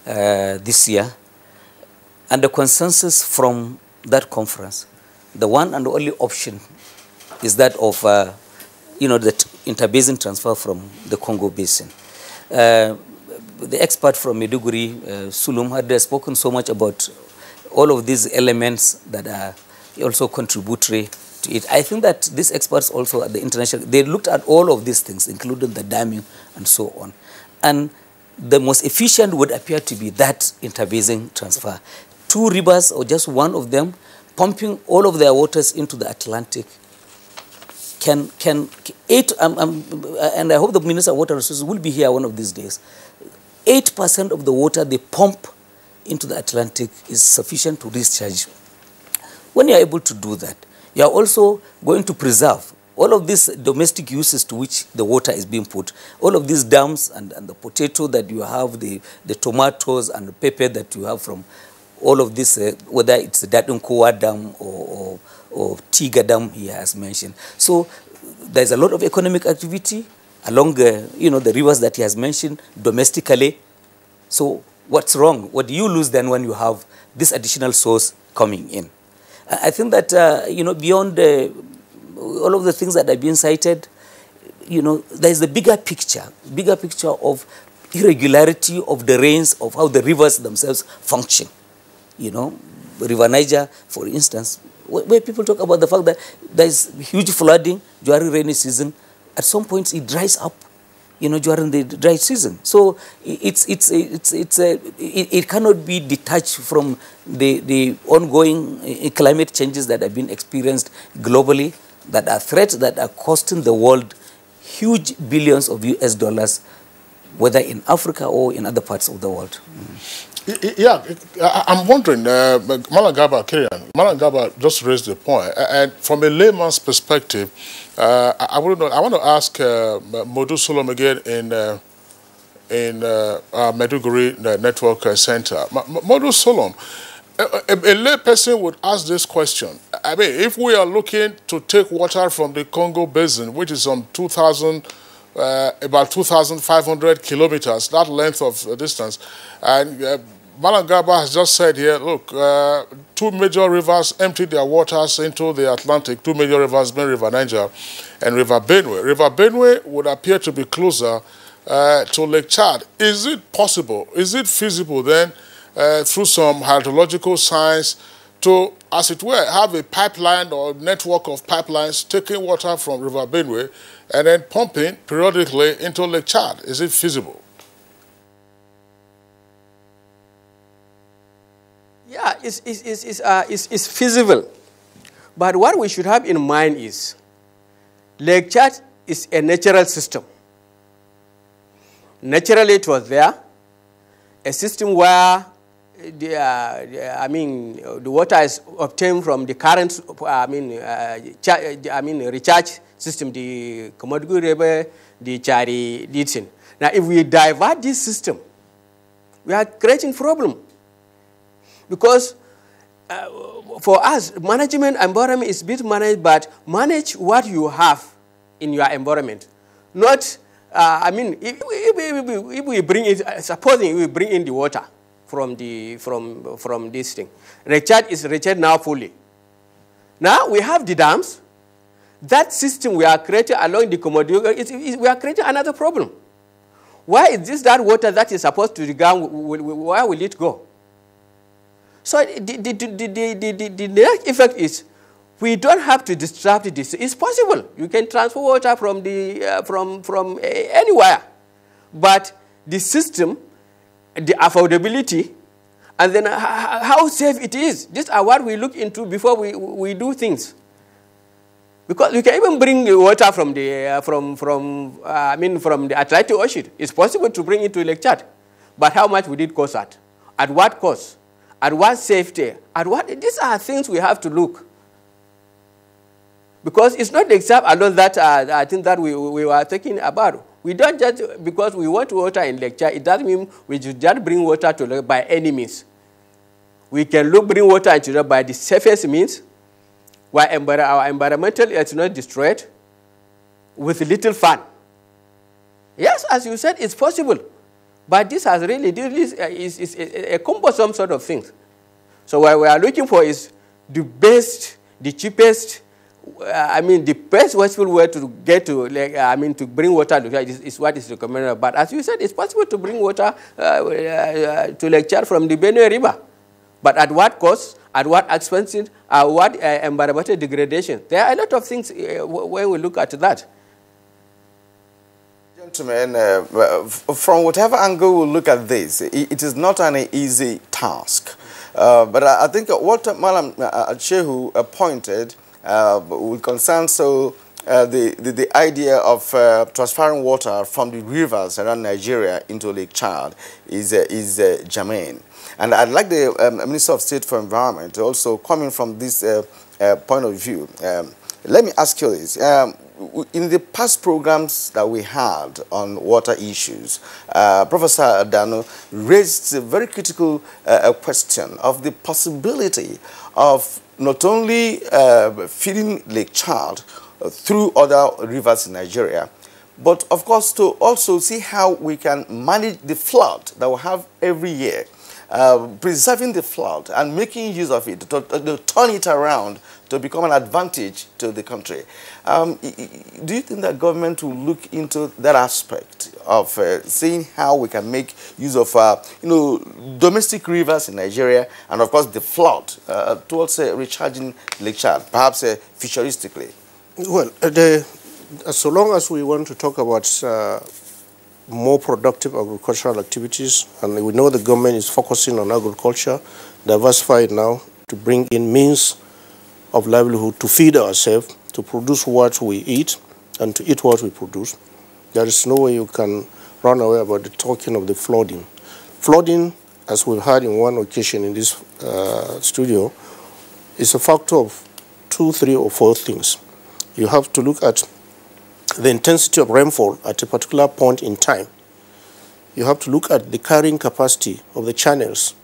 [SPEAKER 13] this year, and the consensus from that conference, the one and only option is that of, you know, the interbasin transfer from the Congo Basin. The expert from Maiduguri, Sulum, had spoken so much about all of these elements that are also contributory to it. I think that these experts also at the international, they looked at all of these things, including the damming and so on. And the most efficient would appear to be that interbasin transfer. Two rivers, or just one of them, pumping all of their waters into the Atlantic and I hope the Minister of Water Resources will be here one of these days. 8% of the water they pump into the Atlantic is sufficient to discharge. When you are able to do that, you are also going to preserve all of these domestic uses to which the water is being put, all of these dams and the potato that you have, the tomatoes and the pepper that you have from all of this, whether it's the Dadunkowa Dam or Tiga Dam he has mentioned. So there's a lot of economic activity along you know, the rivers that he has mentioned domestically. So what's wrong? What do you lose then when you have this additional source coming in? I think that, you know, beyond all of the things that are being cited, you know, there's the bigger picture of irregularity of the rains, of how the rivers themselves function. You know, River Niger, for instance, where people talk about the fact that there's huge flooding during rainy season, at some point it dries up, you know, during the dry season. So it cannot be detached from the ongoing climate changes that have been experienced globally, that are threats that are costing the world huge billions of US dollars, whether in Africa or in other parts of the world.
[SPEAKER 2] Yeah, I'm wondering, Malagaba just raised the point, and from a layman's perspective, I want to ask Modu Solom again in Maiduguri Network Center. Modu Solom, a lay person would ask this question. I mean, if we are looking to take water from the Congo Basin, which is some 2,000 about 2,500 kilometers, that length of distance. And Malam Garba has just said here, look, two major rivers emptied their waters into the Atlantic, two major rivers being River Niger and River Benue. River Benue would appear to be closer to Lake Chad. Is it possible, is it feasible then, through some hydrological science, to, as it were, have a pipeline or network of pipelines taking water from River Benue and then pumping periodically into Lake Chad? Is it feasible?
[SPEAKER 1] Yeah, it's feasible. But what we should have in mind is Lake Chad is a natural system. Naturally, it was there, a system where the water is obtained from the current, recharge system, the Komodogu River, the Chari Ditsin. Now, if we divert this system, we are creating problem. Because for us, management environment is bit managed, but manage what you have in your environment. Not, if we bring it, supposing we bring in the water from this thing. Recharge is recharged now fully. Now we have the dams. That system we are creating along the Komodogu, we are creating another problem. Why is this that water that is supposed to the ground, where will it go? So the next effect is we don't have to disrupt this. It's possible. You can transfer water from from anywhere, but the system, the affordability, and then how safe it is. These are what we look into before we do things. Because you can even bring water from the from the Atlantic Ocean. It's possible to bring it to Lake Chad, but how much would it cost at? At what cost? At what safety? At what? These are things we have to look. Because it's not the exam alone that I think that we were talking about. We don't just, because we want water in Lake Chad, it doesn't mean we should just bring water to Lake by any means. We can bring water into Lake by the safest means, where our environmental is not destroyed, with little fun. Yes, as you said, it's possible. But this has really, is a cumbersome sort of thing. So what we are looking for is the best, the cheapest, the best possible way to get to, to bring water to Lake Chad is what is recommended. But as you said, it's possible to bring water to Lake Chad from the Benue River. But at what cost, at what expense, what environmental degradation? There are a lot of things when we look at that.
[SPEAKER 22] Gentlemen, from whatever angle we look at this, it is not an easy task. But I think what Malam Shehu pointed would concern the idea of transferring water from the rivers around Nigeria into Lake Chad is germane. And I'd like the Minister of State for Environment also coming from this point of view. Let me ask you this. In the past programs that we had on water issues, Professor Adano raised a very critical question of the possibility of not only feeding Lake Chad through other rivers in Nigeria, but of course to also see how we can manage the flood that we have every year, preserving the flood and making use of it to turn it around to become an advantage to the country. Do you think that government will look into that aspect of seeing how we can make use of domestic rivers in Nigeria and of course the flood towards recharging Lake Chad, perhaps futuristically?
[SPEAKER 14] Well, so long as we want to talk about more productive agricultural activities, and we know the government is focusing on agriculture, diversified now, to bring in means of livelihood to feed ourselves, to produce what we eat, and to eat what we produce. There is no way you can run away about the talking of the flooding. Flooding, as we've heard in one occasion in this studio, is a factor of 2, 3, or 4 things. You have to look at the intensity of rainfall at a particular point in time. You have to look at the carrying capacity of the channels.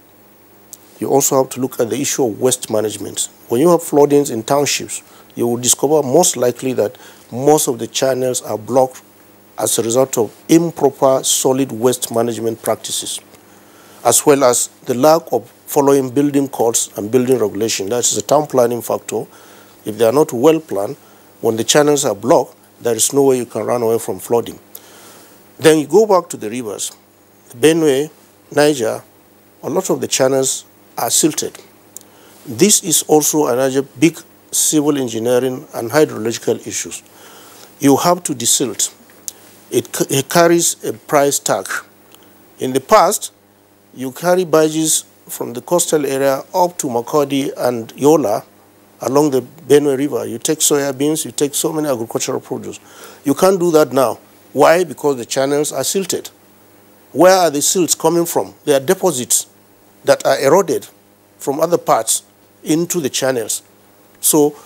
[SPEAKER 14] You also have to look at the issue of waste management. When you have floodings in townships, you will discover most likely that most of the channels are blocked as a result of improper solid waste management practices, as well as the lack of following building codes and building regulation. That is a town planning factor. If they are not well planned, when the channels are blocked, there is no way you can run away from flooding. Then you go back to the rivers. Benue, Niger, a lot of the channels are silted. This is also another big civil engineering and hydrological issues. You have to desilt. It carries a price tag. In the past, you carry barges from the coastal area up to Makodi and Yola along the Benue River. You take soya beans, you take so many agricultural produce. You can't do that now. Why? Because the channels are silted. Where are the silts coming from? They are deposits that are eroded from other parts into the channels. So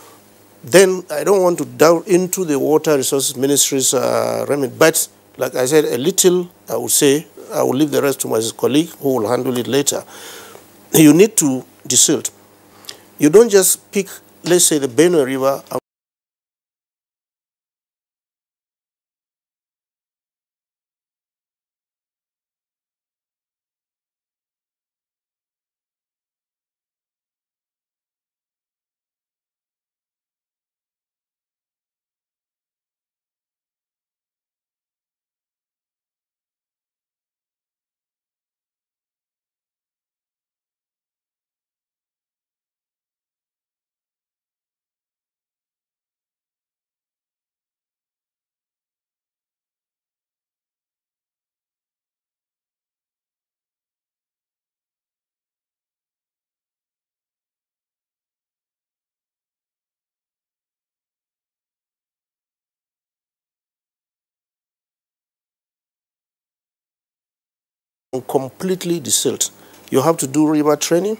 [SPEAKER 14] then I don't want to delve into the Water Resources Ministry's remit, but like I said, a little, I would say, I will leave the rest to my colleague who will handle it later. You need to desilt. You don't just pick, let's say, the Benue River and completely desilt. You have to do river training,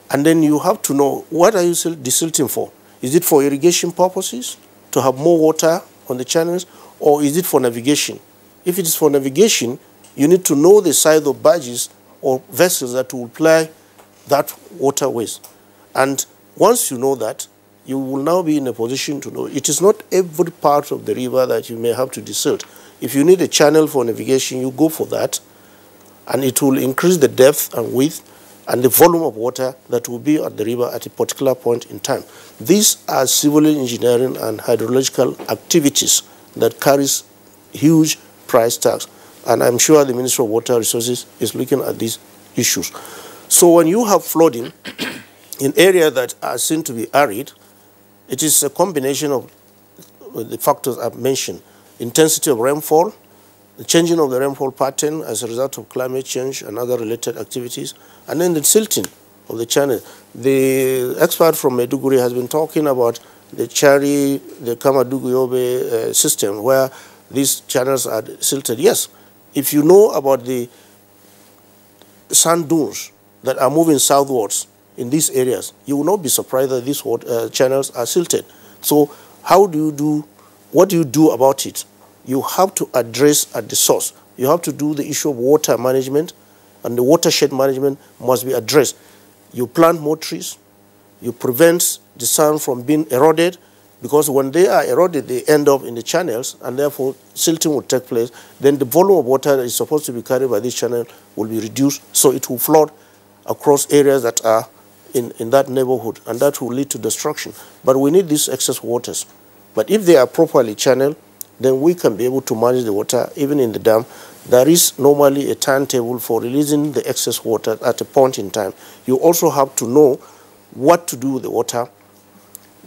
[SPEAKER 14] and then you have to know what are you desilting for. Is it for irrigation purposes, to have more water on the channels, or is it for navigation? If it is for navigation, you need to know the size of barges or vessels that will ply that waterways. And once you know that, you will now be in a position to know it is not every part of the river that you may have to desilt. If you need a channel for navigation, you go for that, and it will increase the depth and width and the volume of water that will be at the river at a particular point in time. These are civil engineering and hydrological activities that carries huge price tags, and I'm sure the Ministry of Water Resources is looking at these issues. So when you have flooding in areas that are seen to be arid, it is a combination of the factors I've mentioned: intensity of rainfall, the changing of the rainfall pattern as a result of climate change and other related activities, and then the silting of the channel. The expert from Maiduguri has been talking about the Chari, the Kamadugu-Yobe system, where these channels are silted. Yes, if you know about the sand dunes that are moving southwards in these areas, you will not be surprised that these channels are silted. So what do you do about it? You have to address at the source. You have to do the issue of water management, and the watershed management must be addressed. You plant more trees, you prevent the sand from being eroded, because when they are eroded, they end up in the channels, and therefore silting will take place. Then the volume of water that is supposed to be carried by this channel will be reduced, so it will flood across areas that are in that neighborhood, and that will lead to destruction. But we need these excess waters. But if they are properly channeled, then we can be able to manage the water even in the dam. There is normally a timetable for releasing the excess water at a point in time. You also have to know what to do with the water.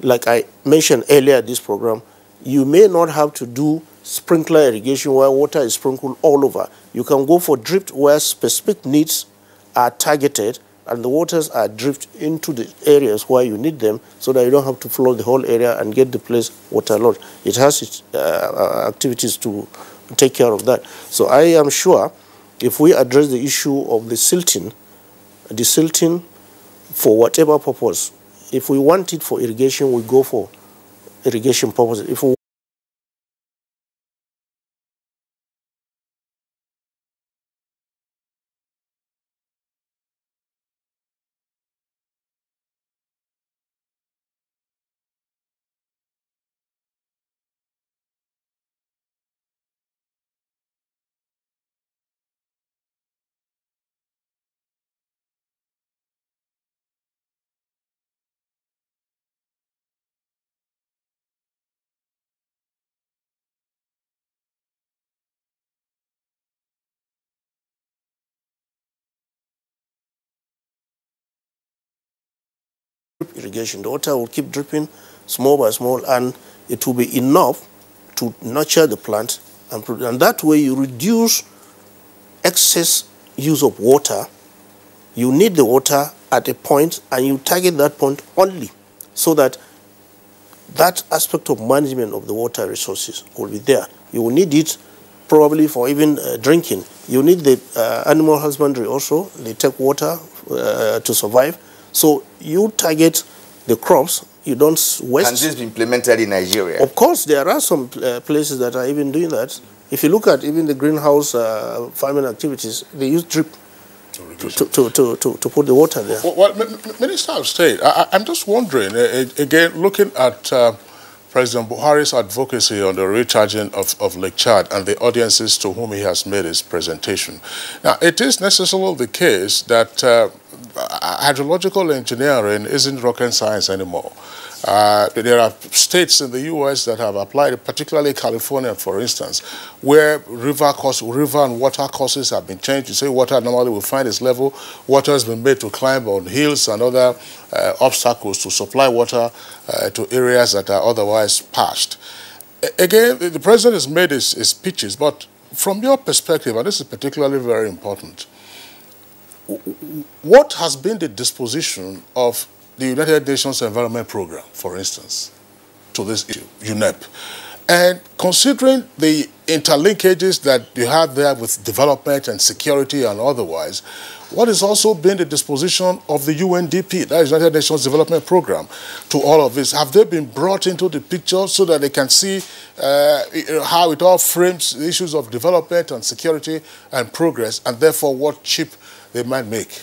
[SPEAKER 14] Like I mentioned earlier in this program, you may not have to do sprinkler irrigation where water is sprinkled all over. You can go for drip where specific needs are targeted and the waters are dripped into the areas where you need them, so that you don't have to flood the whole area and get the place waterlogged. It has its activities to take care of that. So I am sure if we address the issue of the silting for whatever purpose, if we want it for irrigation, we go for irrigation purposes. If we drip irrigation. The water will keep dripping small by small, and it will be enough to nurture the plant, and that way you reduce excess use of water. You need the water at a point, and you target that point only, so that that aspect of management of the water resources will be there. You will need it probably for even drinking. You need the animal husbandry also. They take water to survive. So you target the crops. You don't waste.
[SPEAKER 22] Can this be implemented in Nigeria?
[SPEAKER 14] Of course, there are some places that are even doing that. If you look at even the greenhouse farming activities, they use drip to put the water there.
[SPEAKER 2] Well, Minister of State, I'm just wondering, again, looking at President Buhari's advocacy on the recharging of Lake Chad and the audiences to whom he has made his presentation. Now, it is necessarily the case that hydrological engineering isn't rocket science anymore. There are states in the U.S. that have applied, particularly California, for instance, where river and water courses have been changed. You say water normally will find its level. Water has been made to climb on hills and other obstacles to supply water to areas that are otherwise parched. Again, the president has made his speeches, but from your perspective, and this is particularly very important, what has been the disposition of the United Nations Environment Program, for instance, to this issue, UNEP? And considering the interlinkages that you have there with development and security and otherwise, what has also been the disposition of the UNDP, that is United Nations Development Program, to all of this? Have they been brought into the picture so that they can see how it all frames the issues of development and security and progress, and therefore what chip they might make?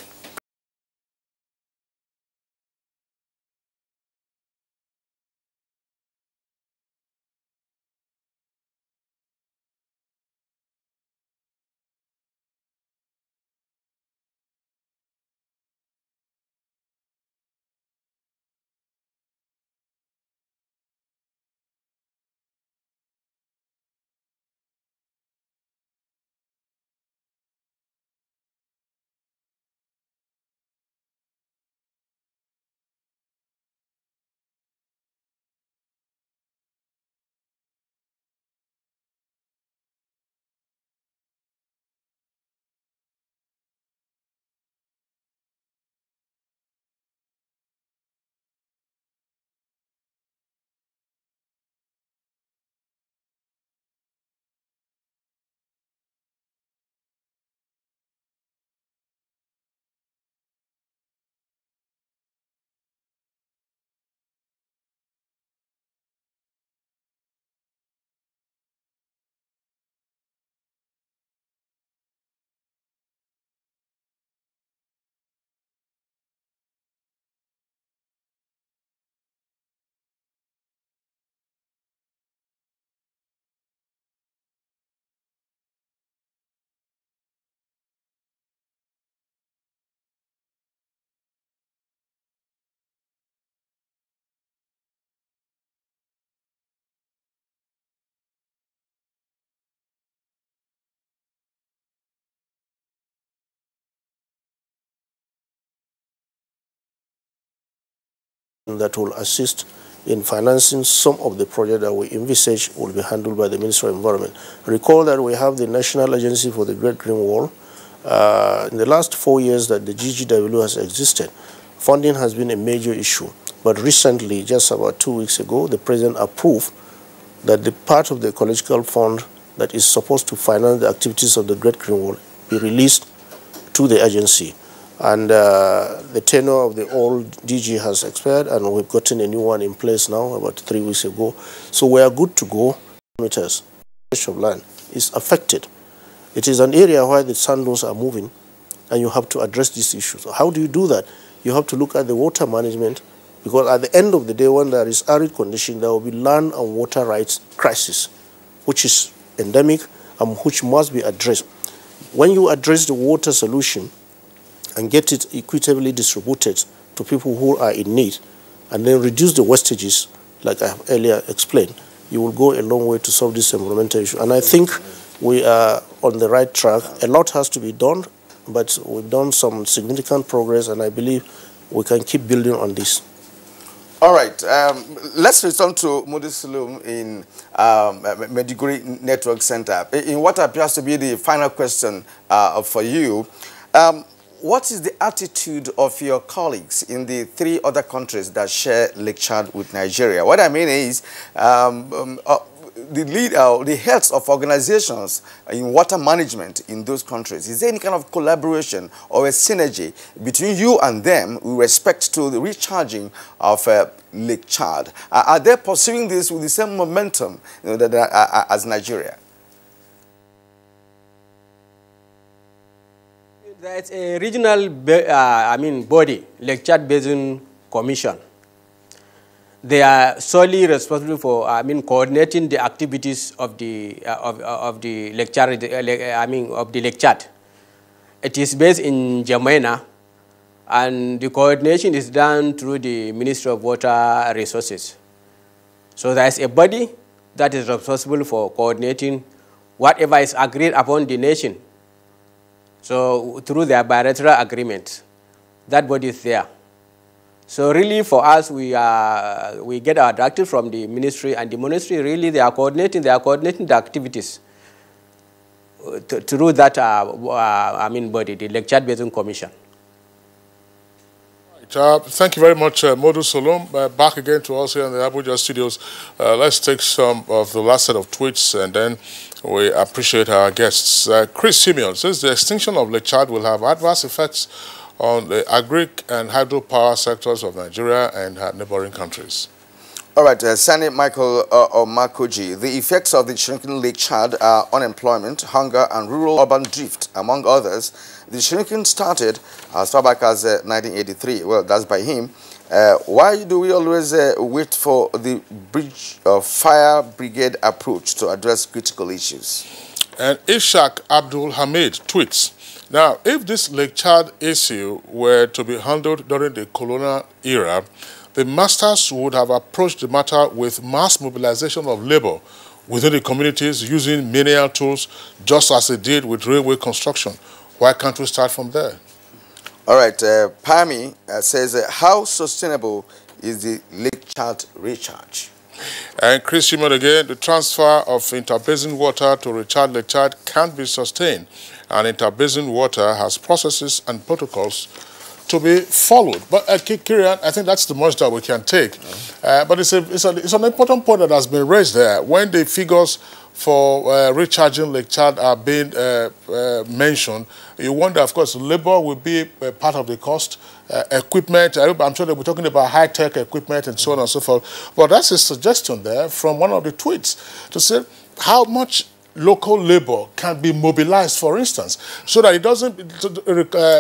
[SPEAKER 14] That will assist in financing some of the projects that we envisage will be handled by the Ministry of Environment. Recall that we have the National Agency for the Great Green Wall. In the last 4 years that the GGW has existed, funding has been a major issue. But recently, just about 2 weeks ago, the President approved that the part of the ecological fund that is supposed to finance the activities of the Great Green Wall be released to the agency. And the tenure of the old DG has expired, and we've gotten a new one in place now about 3 weeks ago. So we are good to go. Meters of land is affected. It is an area where the sand dunes are moving, and you have to address these issues. So how do you do that? You have to look at the water management, because at the end of the day, when there is arid condition, there will be land and water rights crisis, which is endemic and which must be addressed. When you address the water solution and get it equitably distributed to people who are in need, and then reduce the wastages, like I have earlier explained, you will go a long way to solve this environmental issue. And I think we are on the right track. A lot has to be done, but we've done some significant progress, and I believe we can keep building on this.
[SPEAKER 22] All right, let's return to Modi Sulum in Mediguri Network Center. In what appears to be the final question for you, what is the attitude of your colleagues in the 3 other countries that share Lake Chad with Nigeria? What I mean is the heads of organizations in water management in those countries. Is there any kind of collaboration or a synergy between you and them with respect to the recharging of Lake Chad? Are they pursuing this with the same momentum as Nigeria?
[SPEAKER 1] There's a regional, body, Lake Chad Basin Commission. They are solely responsible for, coordinating the activities of the Lake Chad, of the Lake Chad. It is based in Jamena, and the coordination is done through the Ministry of Water Resources. So there is a body that is responsible for coordinating whatever is agreed upon the nation. So through their bilateral agreement, that body is there. So really for us, we get our directive from the ministry, and the ministry really they are coordinating the activities through that body, the Lake Chad Basin Commission.
[SPEAKER 2] Thank you very much, Modu Solom. Back again to us here in the Abuja studios. Let's take some of the last set of tweets, and then we appreciate our guests. Chris Simeon says the extinction of Lake Chad will have adverse effects on the agric and hydropower sectors of Nigeria and neighboring countries.
[SPEAKER 22] All right, Sani Michael Makoji, the effects of the shrinking Lake Chad are unemployment, hunger, and rural-urban drift, among others. The shrinking started as far back as 1983. Well, that's by him. Why do we always wait for the bridge of fire brigade approach to address critical issues?
[SPEAKER 2] And Ishak Abdul Hamid tweets, now, if this Lake Chad issue were to be handled during the colonial era, the masters would have approached the matter with mass mobilization of labor within the communities using menial tools, just as they did with railway construction. Why can't we start from there?
[SPEAKER 22] All right, Pami says, how sustainable is the Lake Chad recharge?
[SPEAKER 2] And Chris Shimon again, the transfer of interbasin water to recharge Lake Chad can't be sustained, and interbasin water has processes and protocols to be followed. But Kirian, I think that's the most that we can take. But it's an important point that has been raised there. When the figures for recharging Lake Chad are being mentioned, you wonder, of course, labor will be part of the cost, equipment. I'm sure they'll be talking about high-tech equipment and so on and so forth. But that's a suggestion there from one of the tweets to say how much local labor can be mobilized, for instance, so that it doesn't,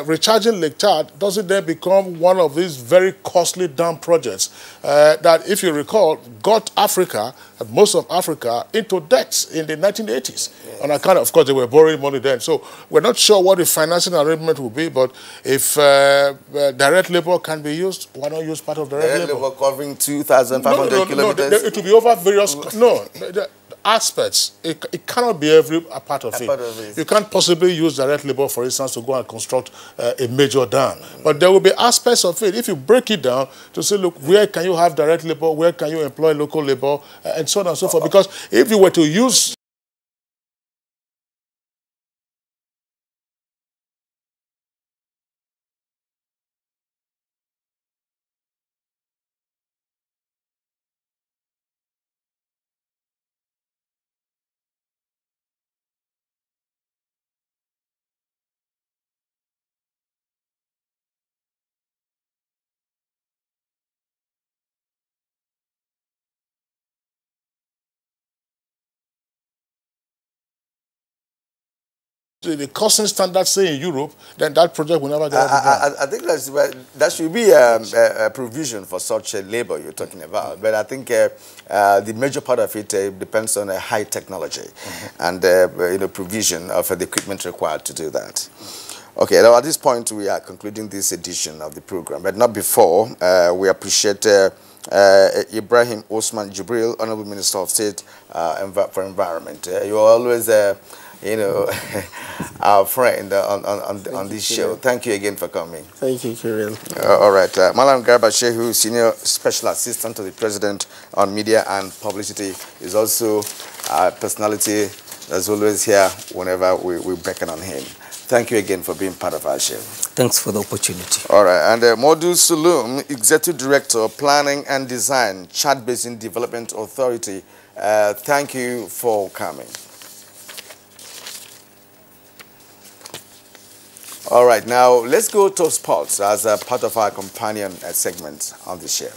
[SPEAKER 2] recharging Lake Chad doesn't then become one of these very costly dam projects that, if you recall, got Africa, most of Africa, into debts in the 1980s. Yes. On account, of course, they were borrowing money then. So we're not sure what the financing arrangement will be, but if direct labor can be used, why not use part of direct labor?
[SPEAKER 22] Covering 2,500 kilometers?
[SPEAKER 2] No, it will be over various... aspects. It cannot be every part of it. You can't possibly use direct labor, for instance, to go and construct a major dam. But there will be aspects of it. If you break it down to say, look, where can you have direct labor, where can you employ local labor, and so on and so forth. Because if you were to use the costing standards, say, in Europe, then that project will never get off the ground.
[SPEAKER 22] I think that should be a provision for such labor you're talking about. But I think the major part of it depends on high technology and provision of the equipment required to do that. Okay, now at this point we are concluding this edition of the program, but not before. We appreciate Ibrahim Osman Jibril, Honorable Minister of State for Environment. You are always our friend on this show. Thank you again for coming.
[SPEAKER 12] Thank you, Kirill.
[SPEAKER 22] All right. Malam Garba Shehu, Senior Special Assistant to the President on Media and Publicity, is also a personality that's always here whenever we beckon on him. Thank you again for being part of our show.
[SPEAKER 13] Thanks for the opportunity.
[SPEAKER 22] All right. And Modu Sulum, Executive Director, Planning and Design, Chad Basin Development Authority. Thank you for coming. All right, now let's go to sports as a part of our companion segment on the show.